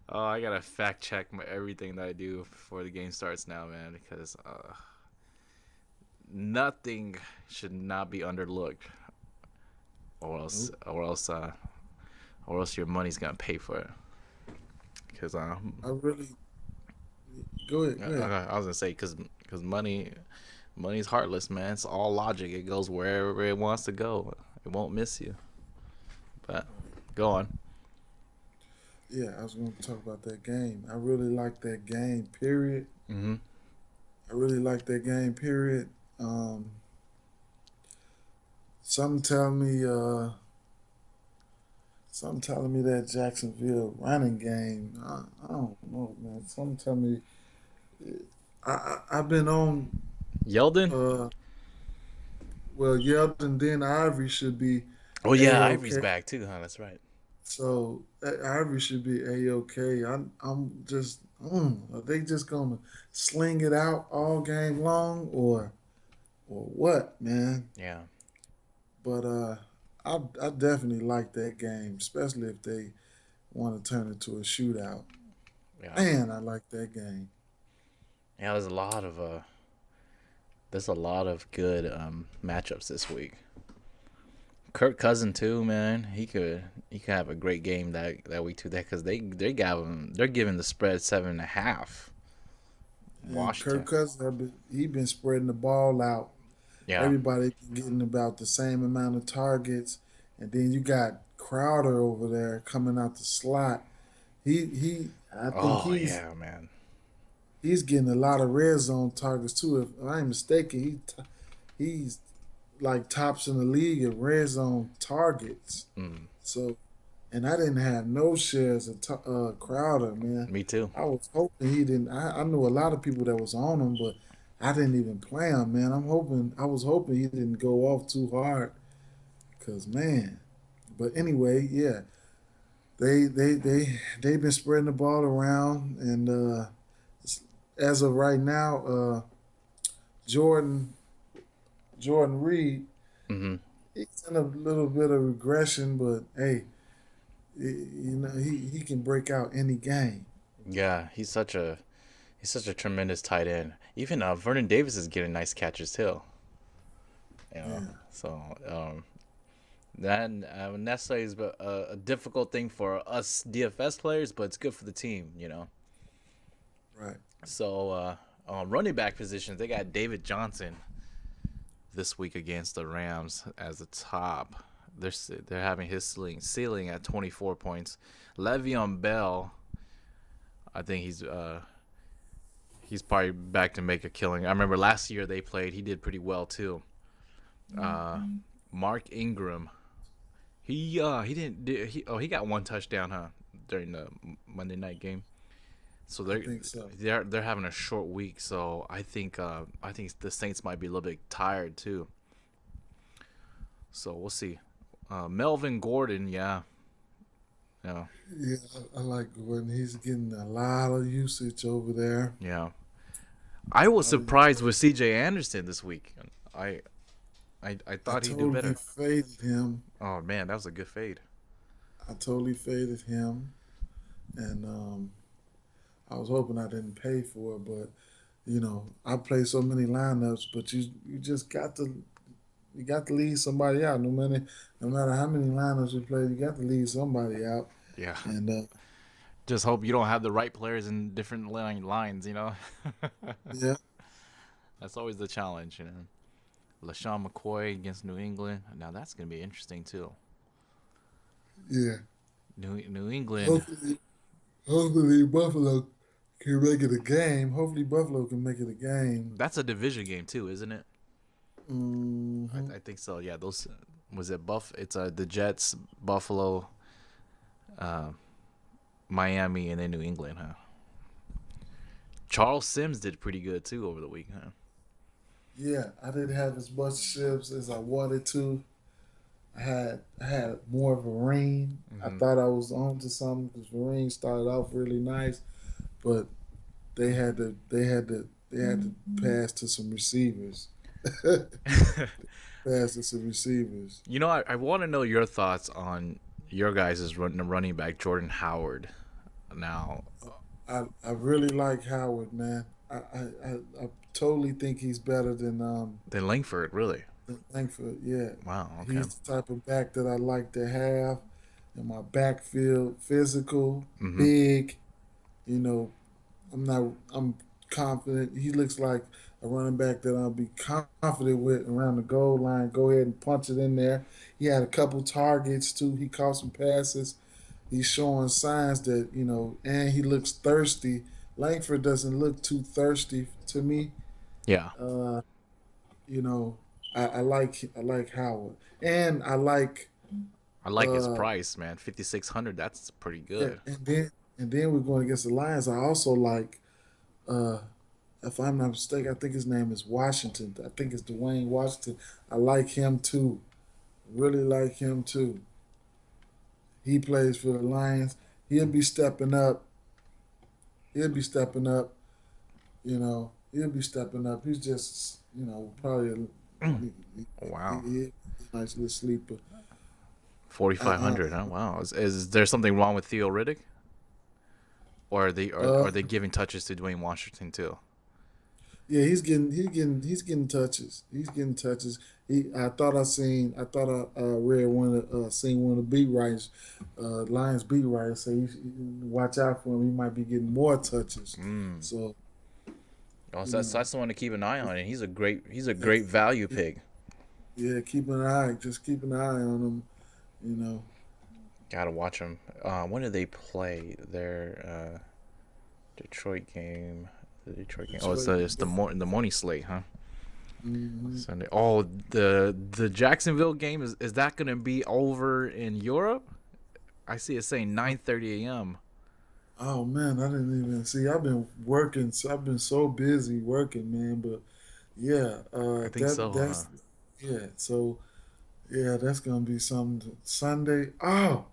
Oh, I gotta fact check everything that I do before the game starts now, man, because nothing should not be underlooked, or else, nope. your money's gonna pay for it. Because I really go ahead, go ahead. I was gonna say because money's heartless, man. It's all logic. It goes wherever it wants to go. It won't miss you. But go on. Yeah, I was going to talk about that game. I really like that game. Period. Mm-hmm. I really like that game. Period. Um, something telling me, that Jacksonville running game. I don't know, man. Something telling me. I've been on. Yeldon? Uh, well, Yeldon, then Ivory should be Oh yeah, a Ivory's okay. back too, huh? That's right. So Ivory should be a okay. I'm Are they just gonna sling it out all game long, or what, man? Yeah, But I definitely like that game, especially if they want to turn it to a shootout. yeah, Man, I like that game. yeah. There's a lot of good matchups this week. Kirk Cousin too, man. He could have a great game that week too. That because they're giving the spread 7.5. And Kirk Washington. Cousins, he been spreading the ball out. Yeah. Everybody getting about the same amount of targets, and then you got Crowder over there coming out the slot. I think Oh yeah, man. he's getting a lot of red zone targets too. If I ain't mistaken, he's like tops in the league at red zone targets. Mm, So, and I didn't have no shares of Crowder, man. me too. I was hoping he didn't. I knew a lot of people that was on him, but I didn't even play him, man. I was hoping he didn't go off too hard, cause man. But anyway, yeah, they've been spreading the ball around, and as of right now, Jordan Jordan Reed, Hmm. he's in a little bit of regression, but hey, he can break out any game. Yeah, he's such a tremendous tight end. Even Vernon Davis is getting nice catches too. You know, Yeah, so that necessarily is a difficult thing for us DFS players, but it's good for the team. right. So running back positions, they got David Johnson this week against the Rams as the top. They're having his ceiling at 24 points. Le'Veon Bell, I think he's probably back to make a killing. I remember last year they played, he did pretty well too. Uh, Mark Ingram, he didn't he got one touchdown during the Monday night game. So I think so. they're having a short week, so I think the Saints might be a little bit tired too. So we'll see. Melvin Gordon, yeah, yeah, Yeah, I like Gordon. He's getting a lot of usage over there. yeah. I was A lot of surprised with C.J. Anderson this week. I I I thought he'd do totally better. faded him. Oh man, that was a good fade. I totally faded him, and I was hoping I didn't pay for it. But I play so many lineups, but you just got to leave somebody out. No matter how many lineups you play, you got to leave somebody out. Yeah, And just hope you don't have the right players in different lines. yeah, That's always the challenge. LaShawn McCoy against New England. Now that's gonna be interesting too. yeah. New England. Hopefully Buffalo can make it a game. Hopefully Buffalo can make it a game. That's a division game too, isn't it? Hmm. I think so. Yeah, those was it. It's the Jets, Buffalo, uh, Miami, and then New England. Huh. Charles Sims did pretty good too over the week. Huh. Yeah, I didn't have as much ships as I wanted to. I had more of a ring. I Hmm. thought I was on to something because Vereen started off really nice, but they had to pass to some receivers. Pass to some receivers. I want to know your thoughts on your guys' running back Jordan Howard. Now, I really like Howard, man. I totally think he's better then Langford, really. than Langford. Yeah, Wow. Okay. he's the type of back that I like to have in my backfield. Physical, Hmm. big. You know, I'm not. I'm confident. He looks like a running back that I'll be confident with around the goal line. Go ahead and punch it in there. He had a couple targets too. He caught some passes. He's showing signs that and he looks thirsty. Langford doesn't look too thirsty to me. Yeah, Uh, you know, I like Howard, and I like I like his uh, price, man. 5,600. That's pretty yeah, good. and then we're going against the Lions. I also like uh, if I'm not mistaken, I think his name is Washington. I think it's Dwayne Washington. I like him too. Really like him too. He plays for the Lions. He'll be stepping up he'll be stepping up. He'll be stepping up. He's just probably he a nice little sleeper. 4,500. Huh? Wow. Is there something wrong with Theo Riddick, or Uh, are they giving touches to Dwayne Washington too? yeah, he's getting touches. He's getting touches. I thought I read seen one of the beat writers, Lions beat writers say watch out for him. He might be getting more touches. Mm. So Oh, you so know, that's someone to keep an eye on, and he's a yeah, great value pick. yeah, just keep an eye on him. You know, Gotta watch him. When do they play their Detroit game? The Detroit game. Oh, Detroit. it's the morning slate, huh? Hmm. Sunday. Oh, the Jacksonville game is that gonna be over in Europe? I see it saying 9:30 a.m. Oh man, I didn't even see. I've been working. I've been so busy working, man. But yeah, I think so, huh? that's yeah. So yeah, that's gonna be something Sunday. Oh,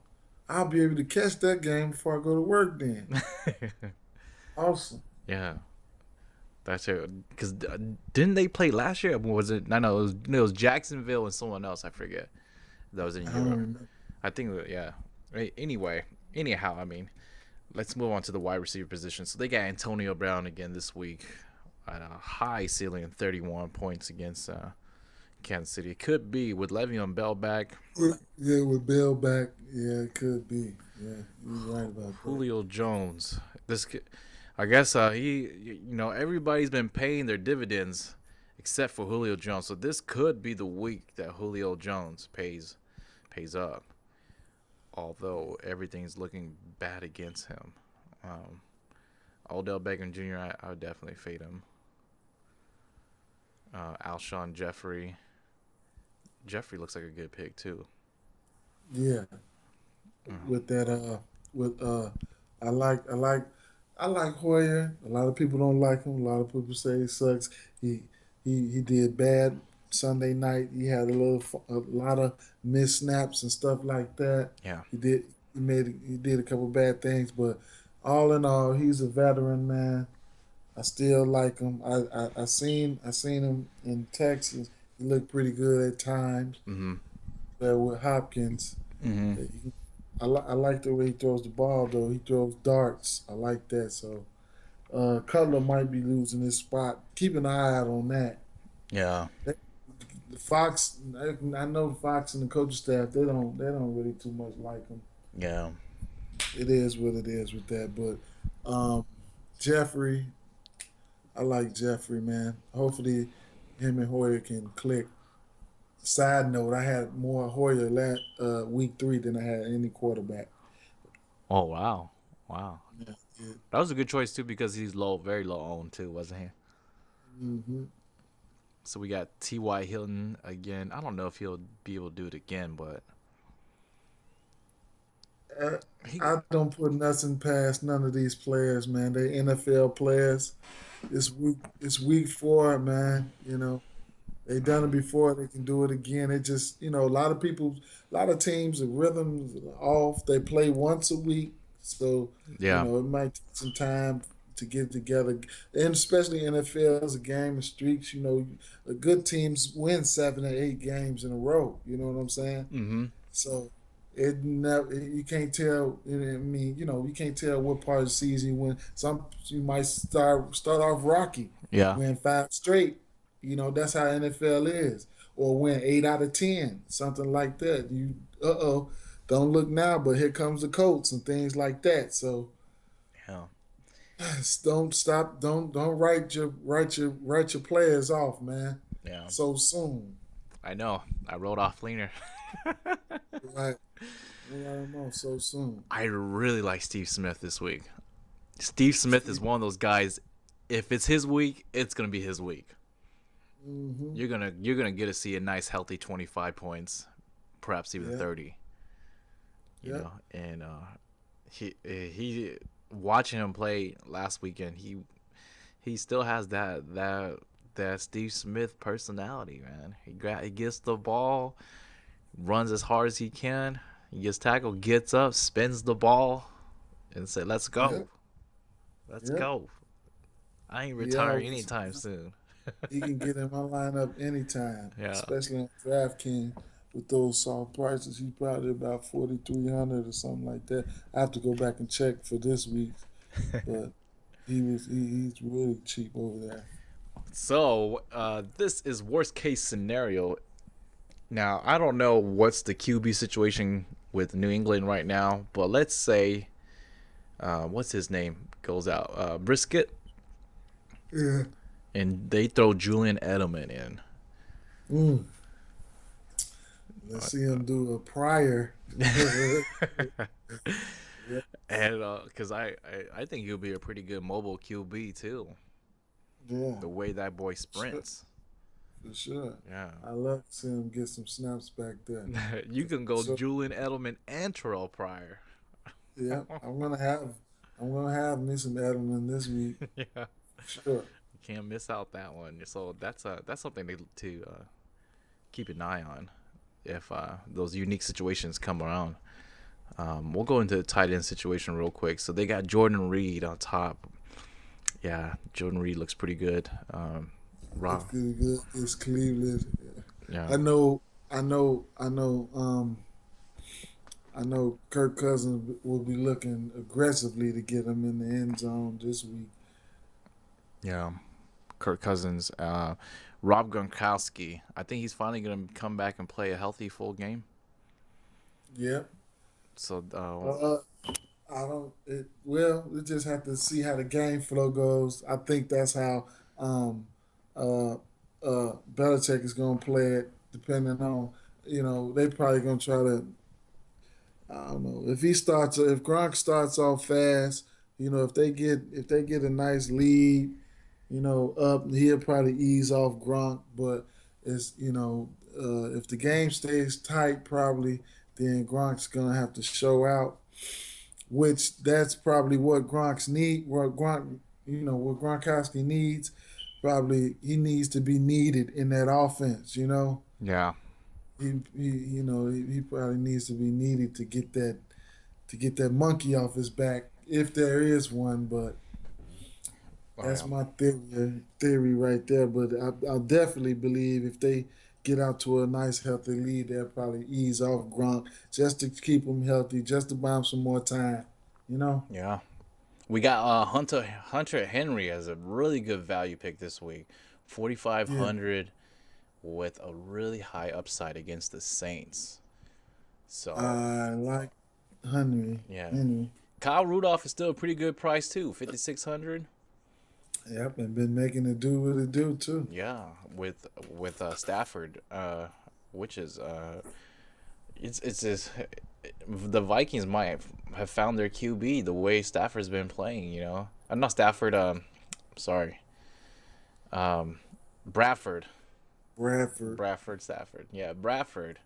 I'll be able to catch that game before I go to work. Then awesome. Yeah, that's it. Because didn't they play last year? Or was it? No, it was Jacksonville and someone else. I forget. That was in I don't Europe. remember. I think. Yeah. Anyway, anyhow, I mean, let's move on to the wide receiver position. So they got Antonio Brown again this week at a high ceiling of 31 points against Kansas City. It could be with Le'Veon Bell back. Yeah, with Bill back, yeah, it could be. Yeah, you're right about that. Julio Jones. I guess everybody's been paying their dividends except for Julio Jones. So this could be the week that Julio Jones pays up. Although everything's looking bad against him. Um, Odell Beckham Jr. I would definitely fade him. Alshon Jeffrey. Jeffrey looks like a good pick too. Yeah, with that with I like I like Hoyer. A lot of people don't like him. A lot of people say he sucks. He he did bad Sunday night. He had a lot of missed snaps and stuff like that. Yeah. He did a couple bad things, but all in all, he's a veteran man. I still like him. I seen him in Texas. He looked pretty good at times. Mm-hmm. But with Hopkins, Mm-hmm. I like the way he throws the ball though. He throws darts. I like that. So Cutler might be losing his spot. Keep an eye out on that. Yeah. They- The Fox, I know Fox and the coaching staff. They don't really too much like him. Yeah. It is what it is with that. But Jeffrey, I like Jeffrey, man. Hopefully, him and Hoyer can click. Side note: I had more Hoyer week 3 than I had any quarterback. Oh wow. Wow. Yeah, yeah. That was a good choice too because he's low, very low owned too, wasn't he? Hmm. So we got T.Y. Hilton again. I don't know if he'll be able to do it again, but I, he. I don't put nothing past none of these players, man. They NFL players. It's week 4, man. They done it before. They can do it again. It just, a lot of teams, the rhythms are off. They play once a week, so Yeah. it might take some time to get together. And especially NFL is a game of streaks. The good teams win 7 or 8 games in a row. You know what I'm saying? Mm-hmm. So it never you can't tell. I mean, you can't tell what part of the season you win. Some you might start off rocky, Yeah. win 5 straight. That's how NFL is, or win 8 out of 10, something like that. Don't look now, but here comes the Colts and things like that. So Yeah. don't stop. Don't write your players off, man. Yeah. So soon, I know. I wrote off Fleener. right? Write them off so soon. I really like Steve Smith this week. Steve Smith is one of those guys. If it's his week, it's gonna be his week. Mm-hmm. You're gonna get to see a nice healthy 25 points, perhaps even Yeah. 30. Yeah. And he watching him play last weekend, he still has that Steve Smith personality, man. He gets the ball, runs as hard as he can. He gets tackled, gets up, spins the ball, and say, "Let's Yeah. go." Let's Yep. go. I ain't He retiring always anytime soon. he can get in my lineup anytime, Yeah. especially on DraftKings with those soft prices. He's probably about 4,300 or something like that. I have to go back and check for this week, but he's really cheap over there. So, this is worst case scenario. Now, I don't know what's the QB situation with New England right now, but let's say, what's his name goes out, Brisket, Yeah. and they throw Julian Edelman in. Mm. Let's see him do a prior. Yeah. And because I think he'll be a pretty good mobile QB too. Yeah. The way that boy Sure. sprints. For sure. Yeah. I love to see him get some snaps back there. You can go So Julian Edelman and Terrell Pryor. yeah, I'm gonna have me some Edelman this week. Yeah. Sure. You can't miss out that one. So that's something to keep an eye on if those unique situations come around. We'll go into the tight end situation real quick. So they got Jordan Reed on top. Yeah, Jordan Reed looks pretty good. Looks Raw. pretty good. It's Cleveland. Yeah. I know. I know. I know. I know. Kirk Cousins will be looking aggressively to get him in the end zone this week. Yeah. Kirk Cousins. Rob Gronkowski. I think he's finally going to come back and play a healthy full game. Yep. So, Uh, I don't. Well, we just have to see how the game flow goes. I think that's how um, uh, Belichick is going to play it, depending on they probably going to try to. I don't know if Gronk starts off fast. If they get a nice lead, up, he'll probably ease off Gronk. But if the game stays tight, probably then Gronk's gonna have to show out, which that's probably what what Gronkowski needs. Probably he needs to be needed in that offense. yeah. He probably needs to be needed to get that monkey off his back if there is one. But Oh, that's yeah. my theory right there. But I definitely believe if they get out to a nice healthy lead, they'll probably ease off Gronk just to keep him healthy, just to buy him some more time. You know. Yeah. We got Hunter Henry as a really good value pick this week. Yeah. 4,500 with a really high upside against the Saints. So, I like Henry. yeah. Henry. Kyle Rudolph is still a pretty good price too, 5,600. Yep, and been making it do what it do too. Yeah, with Stafford, which is it's just the Vikings might have found their QB the way Stafford's been playing. I'm not Stafford. Sorry, um, Bradford, Bradford. Bradford Stafford. Yeah, Bradford.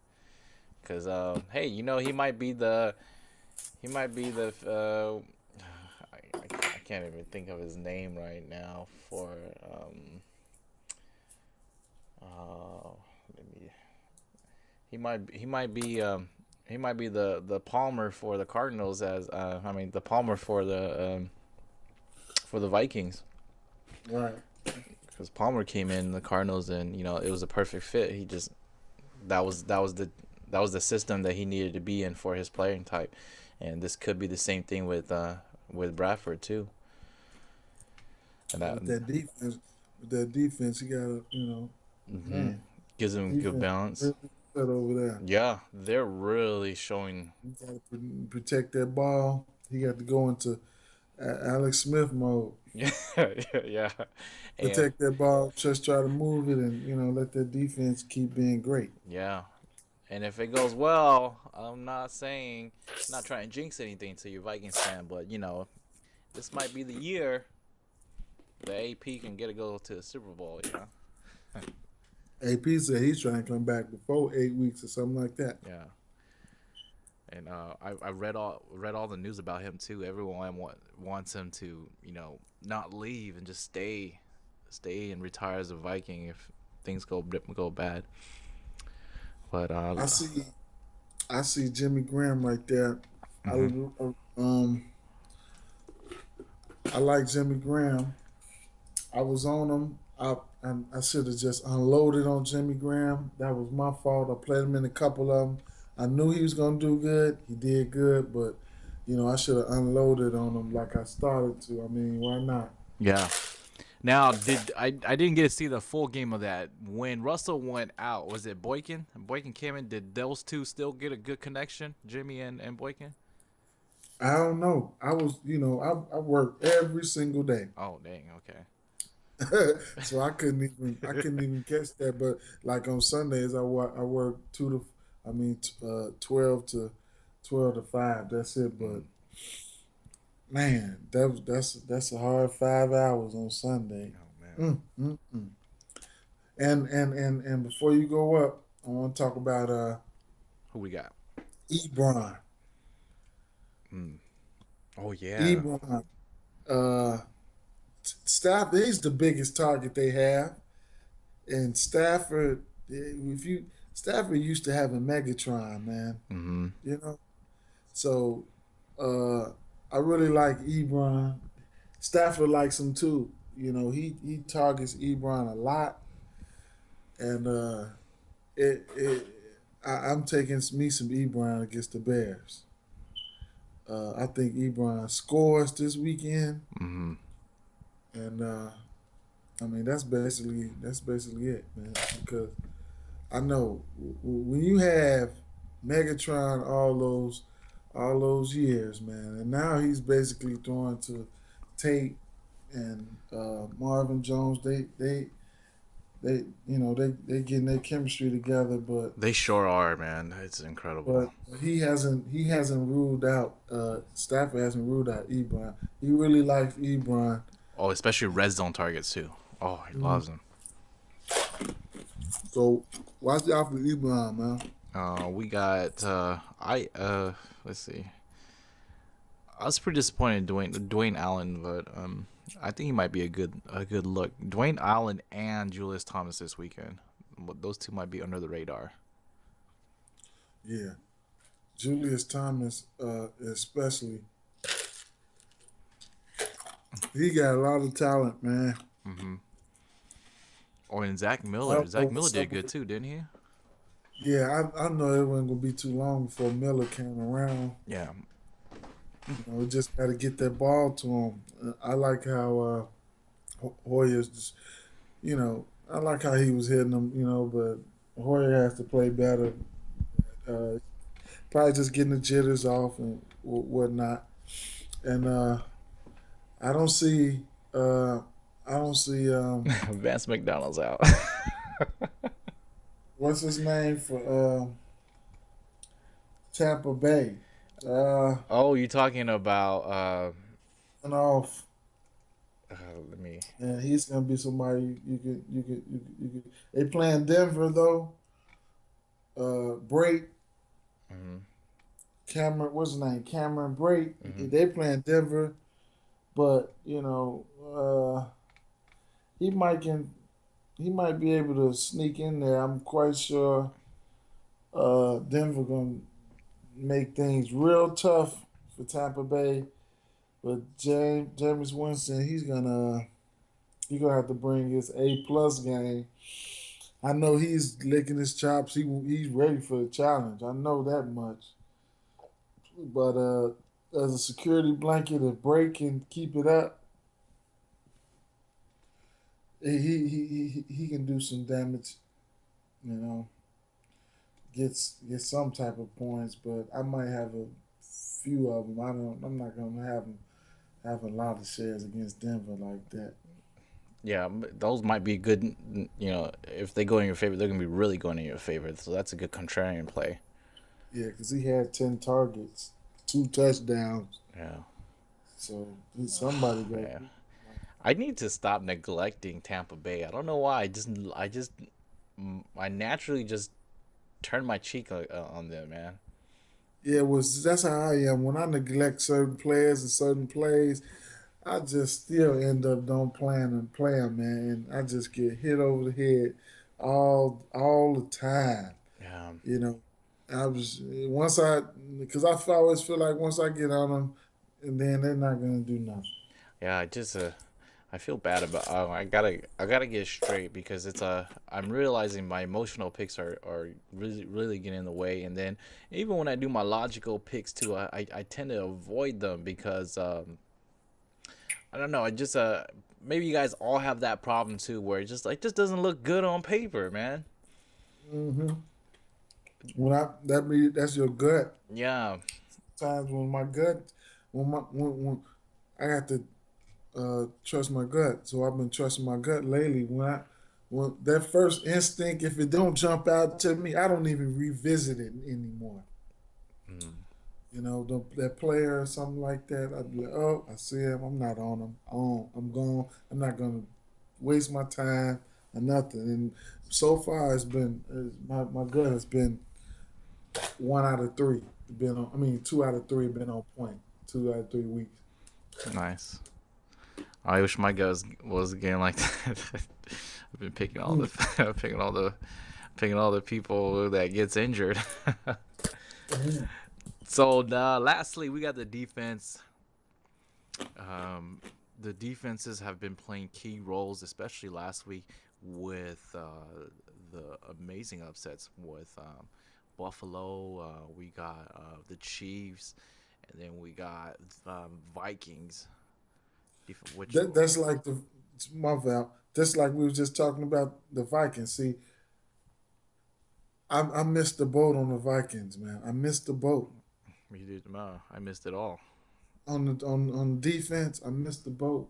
Because hey, he might be the I can't even think of his name right now for uh let me he might be the Palmer for the Cardinals as the Palmer for the Vikings Right. because Palmer came in the Cardinals and it was a perfect fit. He just that was the system that he needed to be in for his playing type, and this could be the same thing with Bradford too. And And with that defense, he got to, hmm man, gives him good defense balance. really good over there. Yeah, they're really showing. He got to protect that ball. He got to go into Alex Smith mode. Yeah, yeah, and Protect that ball, just try to move it, and let that defense keep being great. yeah, and if it goes well, not trying to jinx anything to your Vikings fan, but this might be the year the AP can get to go to the Super Bowl. AP said he's trying to come back before 8 weeks or something like that. Yeah. And I read all the news about him too. Everyone wants him to not leave and just stay and retire as a Viking if things go bad. But I see, I see Jimmy Graham right there. I, mhm. um, I like Jimmy Graham. I was on him. I should have just unloaded on Jimmy Graham. That was my fault. I played him in a couple of them. I knew he was gonna do good. He did good, but I should have unloaded on him like I started to. I mean, why not? Yeah. Now, I didn't get to see the full game of that. When Russell went out, was it Boykin? Boykin came in. Did those two still get a good connection, Jimmy and Boykin? I don't know. I work every single day, Oh, dang. Okay. so I couldn't even catch that. But like on Sundays, I work 12 to 5. That's it. But Mm. man, that's a hard 5 hours on Sunday. Oh man. Mm, mm, mm. And before you go up, I want to talk about Who we got? Ebron. Mm. Oh yeah. Ebron. Uh, Stafford. He's the biggest target they have, and Stafford. If you Stafford used to have a Megatron, man. Mm-hmm. You know, so uh, I really like Ebron. Stafford likes him too. He targets Ebron a lot, and it I'm taking me some Ebron against the Bears. I think Ebron scores this weekend, Mm-hmm. and I mean that's basically it, man. Because I know when you have Megatron all those years, man, and now he's basically throwing to Tate and Marvin Jones. They getting their chemistry together, but They sure are, man. It's incredible. but he hasn't ruled out Stafford hasn't ruled out Ebron. He really likes Ebron. Oh, especially red zone targets too. Oh, he Mhm. loves them. So watch out for Ebron, man. We got let's see. I was pretty disappointed in Dwayne Allen, but I think he might be a good look. Dwayne Allen and Julius Thomas this weekend. Those two might be under the radar. Yeah, Julius Thomas, especially, he got a lot of talent, man. Mm-hmm. Or in Zach I Miller. don't know Zach Miller what's did up good with it. too, didn't he? Yeah, I know it wasn't gonna be too long before Miller came around. Yeah. We just got to get that ball to him. I like how Hoyer's, I like how he was hitting them, but Hoyer has to play better. Uh, Probably just getting the jitters off and whatnot. And I don't see, uh, I don't see, Vance McDonald's out. what's his name for Tampa Bay. Uh, Oh, you talking about and off, let me. and he's gonna be somebody you could. They playing Denver though. Break Mm-hmm. Cameron, what's his name? Cameron Break. Mm-hmm. They playing Denver, but he might can he might be able to sneak in there. I'm quite sure Denver gonna make things real tough for Tampa Bay. But James Winston, he's gonna have to bring his A+ game. I know he's licking his chops. He's ready for the challenge. I know that much. But as a security blanket, if Break can keep it up, he can do some damage. You know, get some type of points. But I might have a few of them. I'm not gonna have a lot of shares against Denver like that. Yeah, those might be good. If they go in your favor, they're gonna be really going in your favor. So that's a good contrarian play. Yeah, because he had 10 targets, 2 touchdowns. Yeah. So somebody got. Yeah. I need to stop neglecting Tampa Bay. I don't know why. I naturally just turn my cheek on them, man. Yeah, that's how I am. When I neglect certain players and certain plays, I just still end up don't plan and play 'em, man. And I just get hit over the head all the time. Yeah. You know, I was once I because I always feel like once I get on them, and then they're not gonna do nothing. Yeah, I feel bad about. I gotta get straight because I'm realizing my emotional picks are really getting in the way, and then even when I do my logical picks too, I tend to avoid them because I don't know. I just maybe you guys all have that problem too, where it just doesn't look good on paper, man. Hmm. That's your gut. Yeah, Times when my gut, when I have to trust my gut. So I've been trusting my gut lately. When that first instinct, if it don't jump out to me, I don't even revisit it anymore. You know, that player or something like that, I'd be like, oh, I see him. I'm not on him. I'm gone. I'm not going to waste my time or nothing. And so far, my gut has been 1 out of 3. Been on, I mean, 2 out of 3 been on point. 2 out of 3 weeks. nice. I wish my guys was again like that. I've been picking all the Mm. picking all the people that gets injured. Mhm. So lastly, we got the defense. Um, the defenses have been playing key roles, especially last week with the amazing upsets with Buffalo. We got the Chiefs, and then we got Vikings. Which That's like the my vow. That's like we were just talking about the Vikings. See, I missed the boat on the Vikings, man. I missed the boat we did. I missed it all. on defense. I missed the boat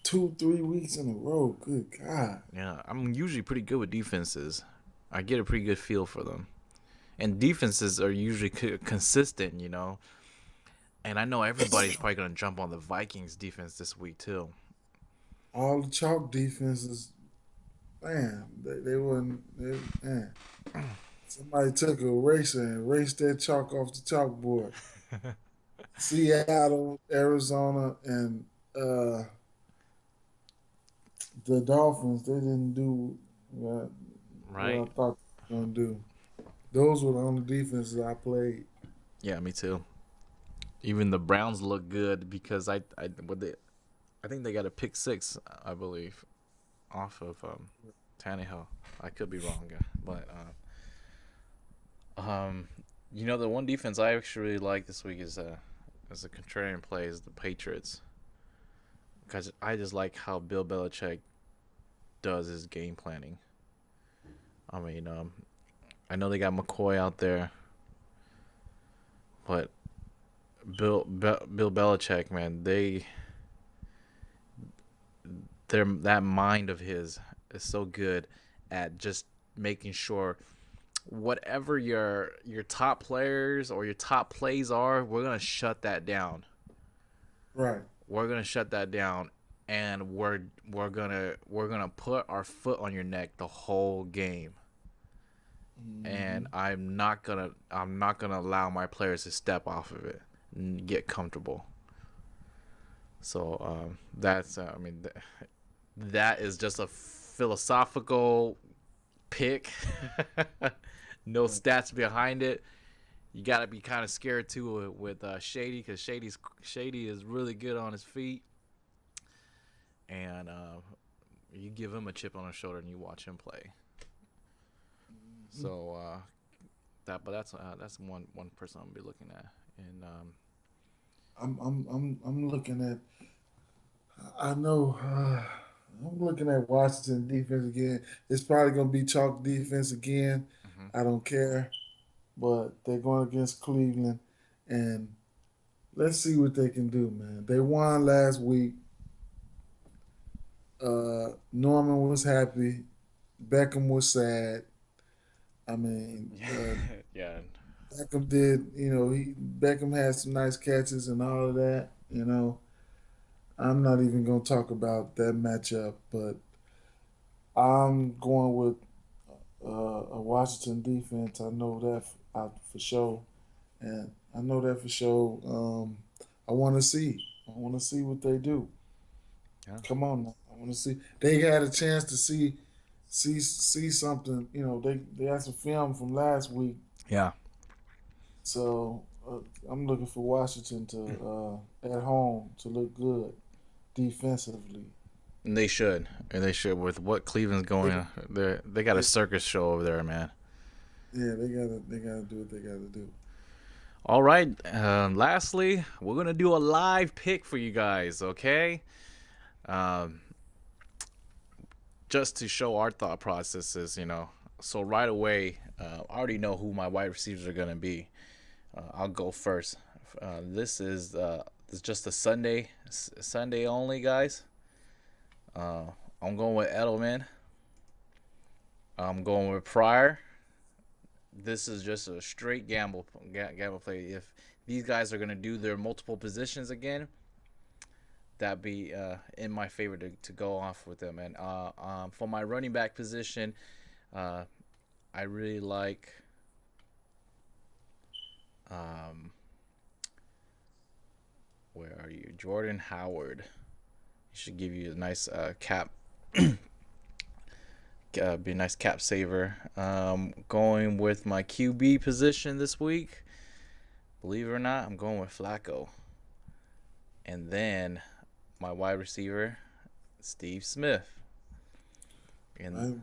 2 3 weeks in a row. Good God. Yeah, I'm usually pretty good with defenses. I get a pretty good feel for them, and defenses are usually consistent, you know. And I know everybody's probably gonna jump on the Vikings defense this week too. All the chalk defenses, man, they weren't. Man, somebody took a eraser and erased that chalk off the chalkboard. Seattle, Arizona, and uh, the Dolphins, they didn't do what Right? I thought they were going to do. Those were the only defenses I played. Yeah, me too. Even the Browns look good because I think they got a pick six, I believe, off of Tannehill. I could be wrong, but um, the one defense I actually really like this week is as a contrarian play is the Patriots because I just like how Bill Belichick does his game planning. I mean, I know they got McCoy out there, but Bill Belichick, man, that mind of his is so good at just making sure whatever your top players or your top plays are, we're gonna shut that down. Right. We're gonna shut that down, and we're gonna put our foot on your neck the whole game. And Hmm. I'm not gonna allow my players to step off of it and get comfortable. So that's I mean that is just a philosophical pick. No stats behind it. You gotta be kind of scared too with Shady because Shady is really good on his feet, and you give him a chip on his shoulder and you watch him play. So that's one person I'm gonna be looking at, and I'm looking at. I know. I'm looking at Washington defense again. It's probably going to be chalk defense again. mhm. I don't care, but they're going against Cleveland, and let's see what they can do, man. They won last week. Norman was happy. Beckham was sad. I mean, Yeah, Beckham did. Beckham had some nice catches and all of that. I'm not even gonna talk about that matchup, but I'm going with a Washington defense. I know that for sure, and I know that for sure. I want to see. I want to see what they do. yeah, Come on, now. I want to see. They had a chance to see something. They had some film from last week, yeah. so I'm looking for Washington to at home to look good. defensively. And they should. And they should. With what Cleveland's They, going, they got a they circus show over there, man. yeah, they gotta do what they gotta do. All right. Lastly, we're gonna do a live pick for you guys. Okay. Um, just to show our thought processes, So right away, I already know who my wide receivers are gonna be. I'll go first. This is just a Sunday only, guys. I'm going with Edelman. I'm going with Pryor. This is just a straight gamble play. If these guys are gonna do their multiple positions again, that'd be in my favor to go off with them. And for my running back position, I really like. Where are you, Jordan Howard? He should give you a nice cap. Be a nice cap saver. Going with my QB position this week. Believe it or not, I'm going with Flacco. And then my wide receiver, Steve Smith. And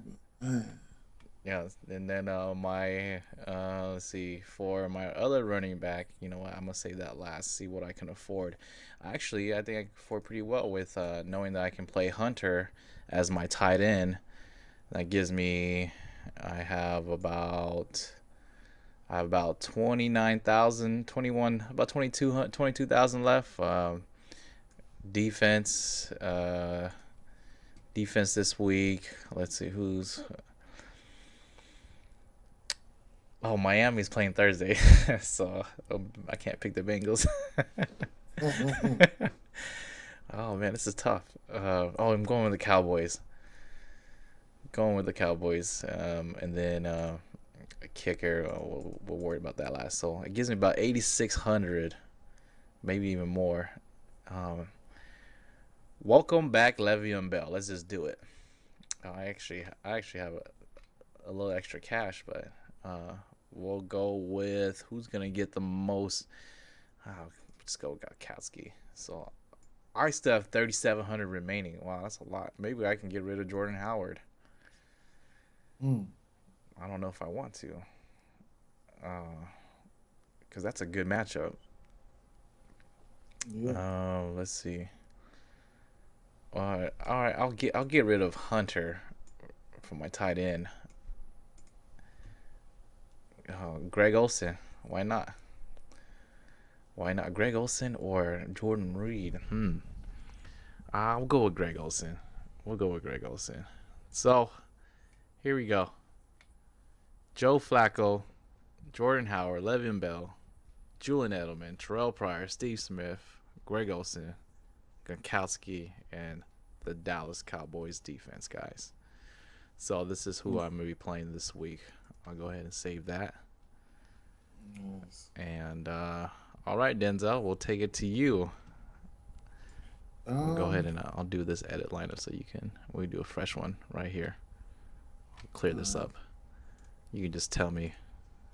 yeah, and then my let's see, for my other running back, you know what? I'm gonna save that last. See what I can afford. Actually, I think I can afford pretty well with knowing that I can play Hunter as my tight end. That gives me, I have about 29,000, 21, about 22,000 left. Defense this week. Let's see who's. Oh, Miami's playing Thursday, so I can't pick the Bengals. Oh man, this is tough. I'm going with the Cowboys. And then a kicker. We'll worry about that last. So it gives me about 8,600, maybe even more. Welcome back, Le'Veon Bell. Let's just do it. I actually have a little extra cash, but we'll go with who's gonna get the most. Let's go Gakowski. So I still have 3,700 remaining. Wow, that's a lot. Maybe I can get rid of Jordan Howard. I don't know if I want to, because that's a good matchup. Yeah. Let's see. All right. I'll get rid of Hunter for my tight end. Greg Olsen. Why not? Greg Olsen or Jordan Reed? I'll go with Greg Olsen. So here we go. Joe Flacco, Jordan Howard, Le'Veon Bell, Julian Edelman, Terrell Pryor, Steve Smith, Greg Olsen, Gronkowski, and the Dallas Cowboys defense, guys. So this is who I'm going to be playing this week. I'll go ahead and save that. Nice. And all right, Denzel, we'll take it to you. Go ahead and I'll do this edit lineup so we do a fresh one right here. I'll clear this up. You can just tell me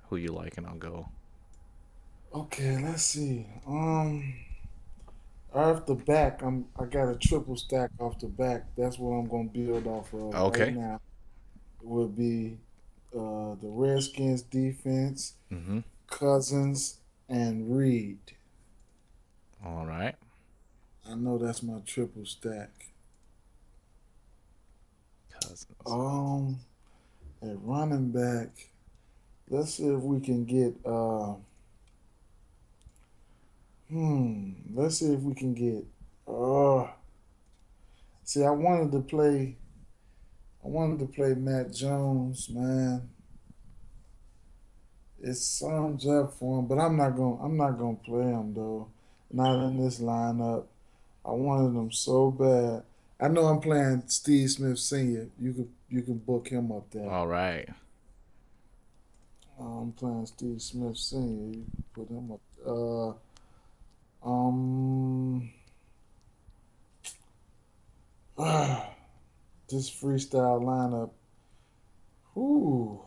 who you like and I'll go. Okay, let's see. Off the back, I got a triple stack off the back. That's what I'm gonna build off of right Okay. now. It would be the Redskins defense, Mm-hmm. Cousins, and Reed. All right. I know that's my triple stack. Cousins. At running back, let's see if we can get let's see if we can get see I wanted to play Matt Jones, man. It sums up for him, but I'm not gonna play him though. Not in this lineup. I wanted him so bad. I know I'm playing Steve Smith Sr. You can book him up there. All right. I'm playing Steve Smith Sr. You can put him up. This freestyle lineup. Ooh.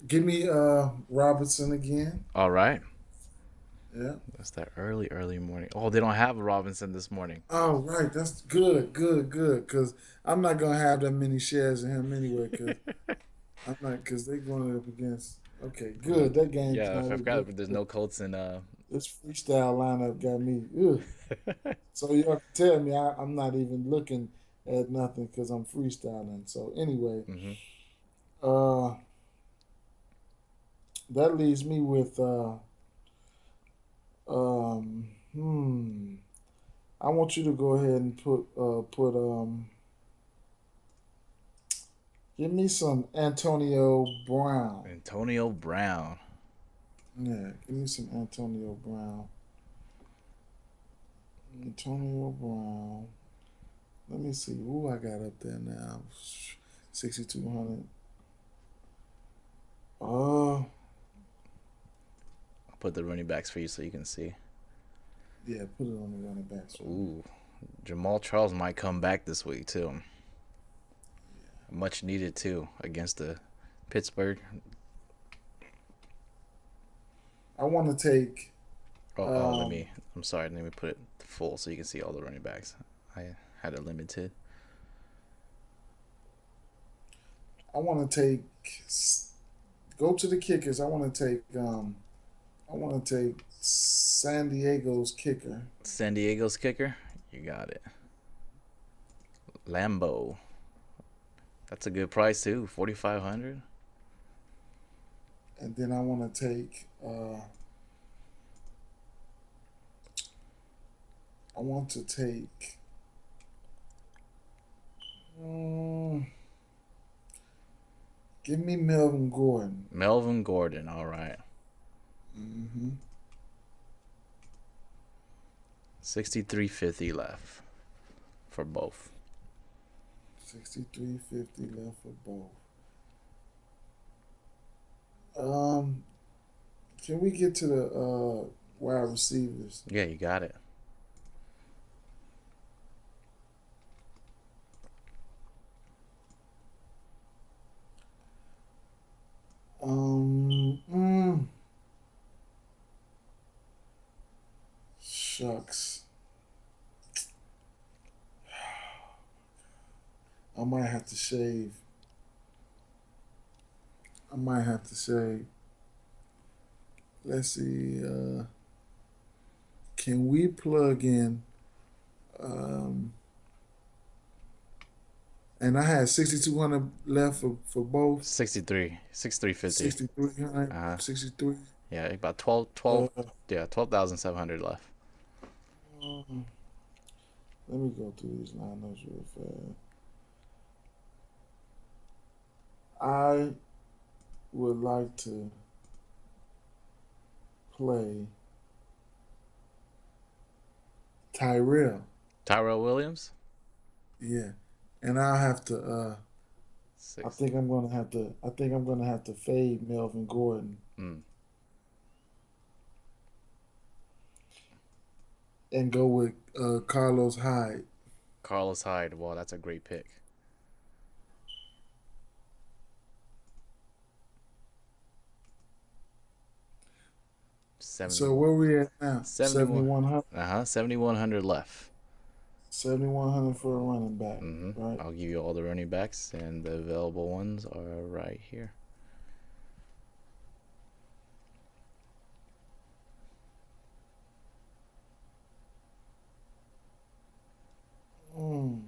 Give me Robertson again. All right. Yeah. That's that early morning. Oh, they don't have a Robinson this morning. Oh, right. That's good, good, good. Because I'm not gonna have that many shares in him anyway. Because I'm not. Because they going up against. Okay, good. That game's Yeah, I not forgot looking but there's good. no Colts in This freestyle lineup got me. Ugh. So y'all can tell me I'm not even looking at nothing because I'm freestyling. So anyway, hmm uh, that leaves me with hmm. I want you to go ahead and put give me some Antonio Brown. Antonio Brown. Yeah, give me some Antonio Brown. Antonio Brown. Let me see who I got up there now. 6,200. Uh, I'll put the running backs for you so you can see. yeah, put it on the running backs for me. Ooh, Jamal Charles might come back this week too. Much needed too against the Pittsburgh. I want to take. Oh, let Um, me. I'm sorry. Let me put it full so you can see all the running backs. I had it limited. I want to take. Go to the kickers. I want to take. I want to take San Diego's kicker, San Diego's kicker. You got it. Lambo. That's a good price too. 4,500. and then I want to take. I want to take. Um, give me Melvin Gordon. Melvin Gordon. All right. Mm-hmm. 63.50 left for both. 63.50 left for both. Um, can we get to the wide receivers? Yeah, you got it. Um, mm, shucks. I might have to shave. I might have to shave. Let's see. Can we plug in? Um, and I had 6,200 left for both. 63. 63.50. 6,300, Uh, 63. yeah, about 12. Uh, Yeah, 12,700 left. um, let me go through these lineups real fast. I would like to play Tyrell. Tyrell Williams. Yeah, and I'll have to. I Six. think I'm gonna have to. I think I'm gonna have to fade Melvin Gordon Mm. and go with Carlos Hyde. Carlos Hyde. Wow, that's a great pick. 70, So where we at now? 71. 7,100. 7,100 left. 7,100 for a running back, Mm-hmm. right? I'll give you all the running backs, and the available ones are right here. Mm.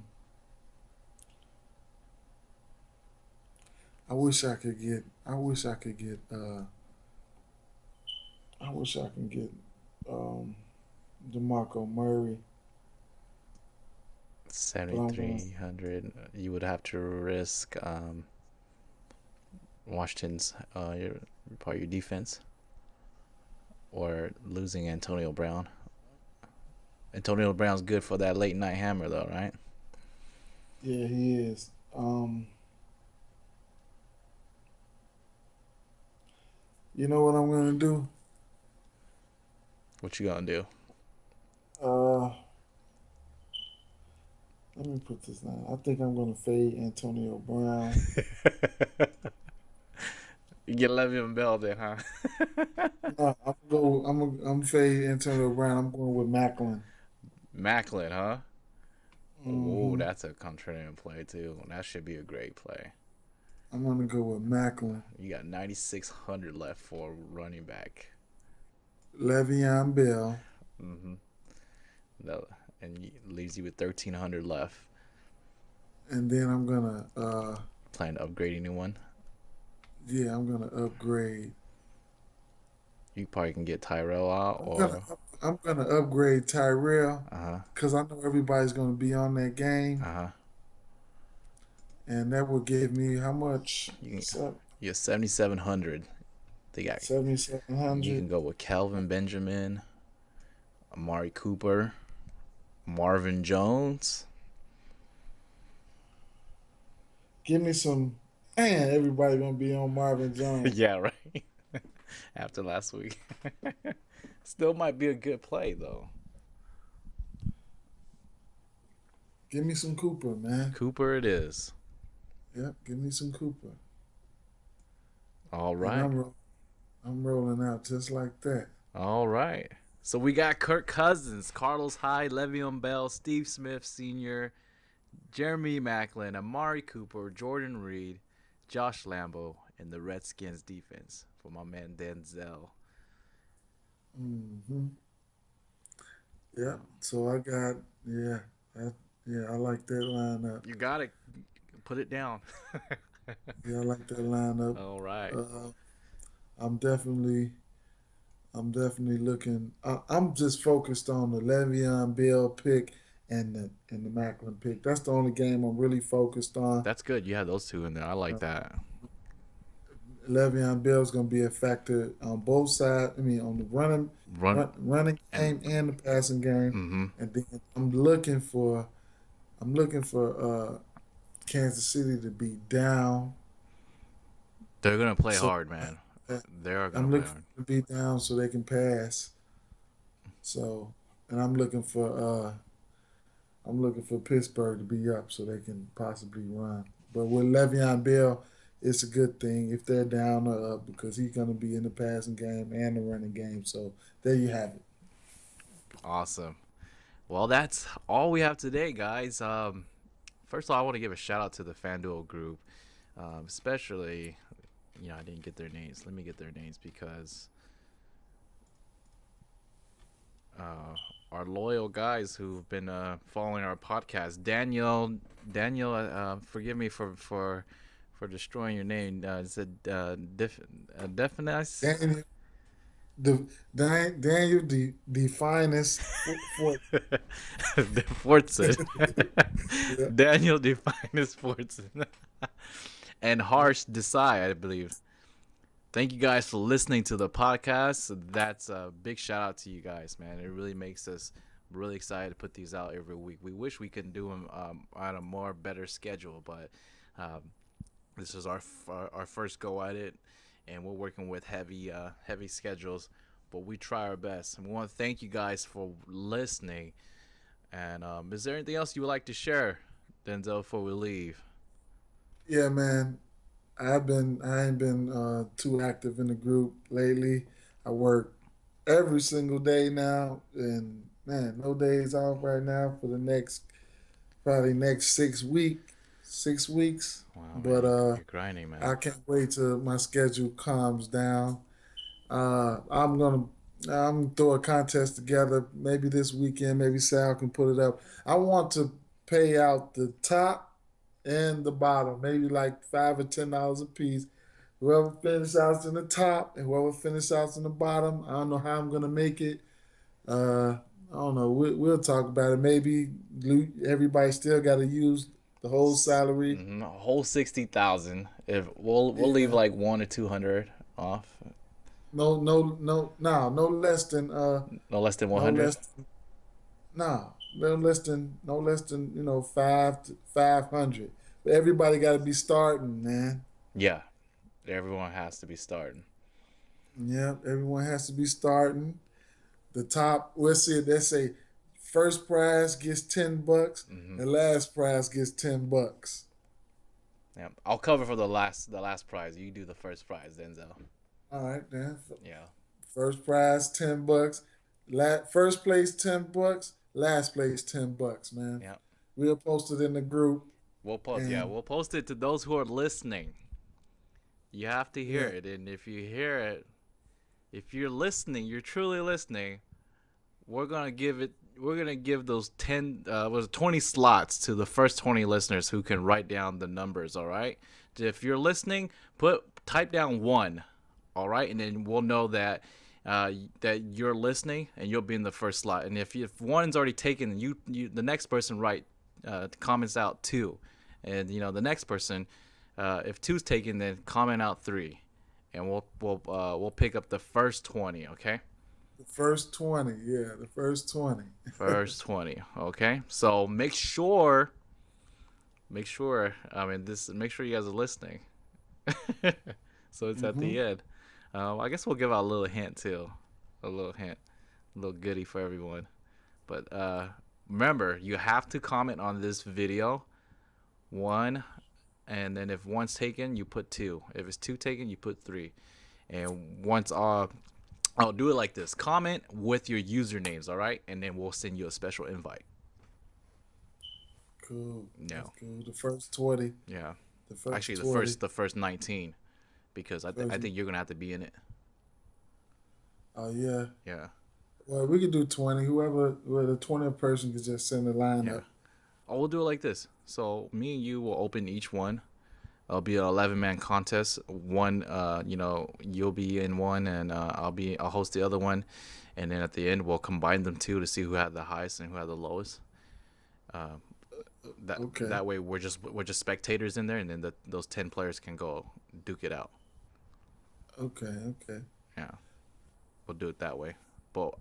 I wish I could get. I wish I could get. I wish I can get um, DeMarco Murray, but I'm gonna. 7,300. You would have to risk Washington's part of your defense or losing Antonio Brown. Antonio Brown's good for that late night hammer, though, right? Yeah, he is. You know what I'm gonna do? What you gonna do? Uh, let me put this down. I think I'm gonna fade Antonio Brown. You get Le'Veon Bell then, huh? No, I'm fade Antonio Brown. I'm going with Macklin. Macklin, huh? Oh, Hmm. that's a contrarian play too. That should be a great play. I'm gonna go with Macklin. You got 9,600 left for running back. Le'Veon Bell, Mm-hmm. No, and leaves you with 1,300 left. and then I'm gonna Plan to upgrade anyone? I'm gonna upgrade. You probably can get Tyrell out I'm gonna or I'm gonna upgrade Tyrell uh huh, because I know everybody's gonna be on that uh game, huh. and that will give me how much? You get 7,700. They got. You 7,700. can go with Calvin Benjamin, Amari Cooper, Marvin Jones. Give me some. Man, everybody gonna be on Marvin Jones. Yeah, right. After last week, still might be a good play though. Give me some Cooper, man. Cooper, it is. Yep, give me some Cooper, All and right. I'm rolling out just like that. All right. So we got Kirk Cousins, Carlos Hyde, Le'Veon Bell, Steve Smith Sr., Jeremy Maclin, Amari Cooper, Jordan Reed, Josh Lambo, and the Redskins defense for my man Denzel. Hmm. Yeah. So I got I, I like that lineup. You got to put it down. Yeah, I like that lineup. All right. Uh, I'm definitely looking. I'm just focused on the Le'Veon Bell pick and the Macklin pick. That's the only game I'm really focused on. That's good. You have those two in there. I like Uh, that. Le'Veon Bell is going to be a factor on both sides. I mean, on the Run running and game and the passing game. mm-hmm. And then I'm looking for Kansas City to be down. They're gonna play So hard, man. uh, They are gonna I'm play looking hard. to be down so they can pass. So, and I'm looking for Pittsburgh to be up so they can possibly run. But with Le'Veon Bell, it's a good thing if they're down or up because he's going to be in the passing game and the running game. So there you have it. Awesome. Well, that's all we have today, guys. First of all, I want to give a shout out to the Fanduel group, especially. I didn't get their names. Let me get their names because uh, our loyal guys who've been following our podcast. Daniel, forgive me for destroying your name. Is it Definice? Daniel, Daniel, the finest for Fortson. yeah. Daniel Definus Fortson. And Harsh Desai, I believe. Thank you guys for listening to the podcast. That's a big shout out to you guys, man. It really makes us really excited to put these out every week. We wish we could do them on a more better schedule, but um, this is our first go at it, and we're working with heavy schedules, but we try our best. And we want to thank you guys for listening. And is there anything else you would like to share, Denzel, before we leave? Yeah, man. I ain't been too active in the group lately. I work every single day now, and man, no days off right now for the next probably next 6 weeks. Wow, man, But you're grinding, I man. can't wait till my schedule calms down. Uh, I'm gonna I'm gonna throw a contest together maybe this weekend. Maybe Sal can put it up. I want to pay out the top and the bottom, maybe like $5 or $10 a piece. Whoever finishes out in the top and whoever finishes out in the bottom, I don't know how I'm gonna make it. I don't know. We'll talk about it. Maybe everybody still got to use the whole salary. A whole 60,000. If we'll leave Yeah. like 1 or 200 off, No less than no less than no 100. less no less than 500. But everybody got to be starting, man. Yeah, everyone has to be starting. Yeah, everyone has to be starting. The top, we'll see it. They say first prize gets $10 Hmm. and last prize gets $10. Yeah, I'll cover for the last prize. You do the first prize, Denzel. All right, then. Yeah, First prize $10. First place $10. Last place $10, man. yeah. We'll post it in the group, and We'll post it to those who are listening. You have to hear yeah, it, and if you hear it, if you're listening, you're truly listening. We're gonna give those 20 slots to the first 20 listeners who can write down the numbers. All right. If you're listening, type down one. All right, and then we'll know that you're listening, and you'll be in the first slot. And if one's already taken, the next person comments out two, and the next person, if two's taken, then comment out three, and we'll pick up the first 20. Okay. the first 20. Yeah, the first 20. First 20. Okay. So make sure. I mean, make sure you guys are listening. So it's at hmm the end. I guess we'll give out a little hint too, a little hint, a little goodie for everyone. But remember, you have to comment on this video, one, and then if one's taken, you put two. If it's two taken, you put three. And once I'll do it like this: comment with your usernames, all right, and then we'll send you a special invite. Cool. That's No, cool. The first 20. yeah, The first actually 20. the first 19, because I First, think you're gonna have to be in it. oh, yeah. Yeah, Well, we could do 20. Well, the 20th person could just send the yeah. lineup. Oh, we'll do it like this. So me and you will open each one. It'll be an 11-man contest. One, you'll be in one, and I'll host the other one, and then at the end we'll combine them two to see who had the highest and who had the lowest. Uh, that Okay. that way we're just spectators in there, and then those 10 players can go duke it out. Okay. Okay. Yeah, we'll do it that way. But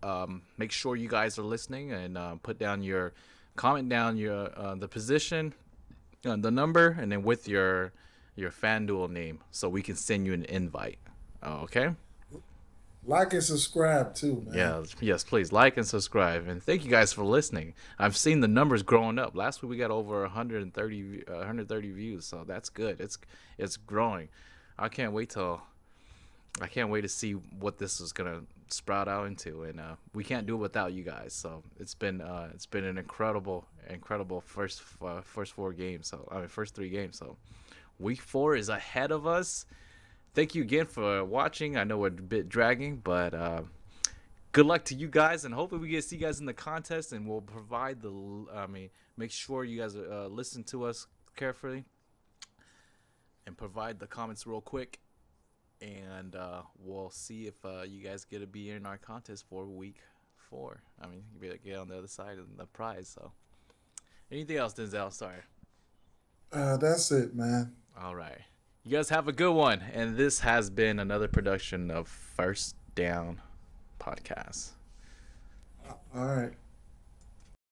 make sure you guys are listening, and comment down your the position, the number, and then with your Fanduel name, so we can send you an invite. Okay? Like and subscribe too, man. Yeah, yes, please like and subscribe, and thank you guys for listening. I've seen the numbers growing up. Last week we got over 130 views, so that's good. It's growing. I can't wait to see what this is gonna sprout out into, and we can't do it without you guys. So it's been an incredible first 4 games. So I mean first 3 games. So week 4 is ahead of us. Thank you again for watching. I know we're a bit dragging, but good luck to you guys, and hopefully we get to see you guys in the contest, and we'll provide make sure you guys listen to us carefully and provide the comments real quick, and we'll see if you guys get to be in our contest for week 4. I mean, you better get on the other side of the prize. So, anything else, Denzel? Sorry. That's it, man. All right. You guys have a good one. And this has been another production of First Down Podcast. All right.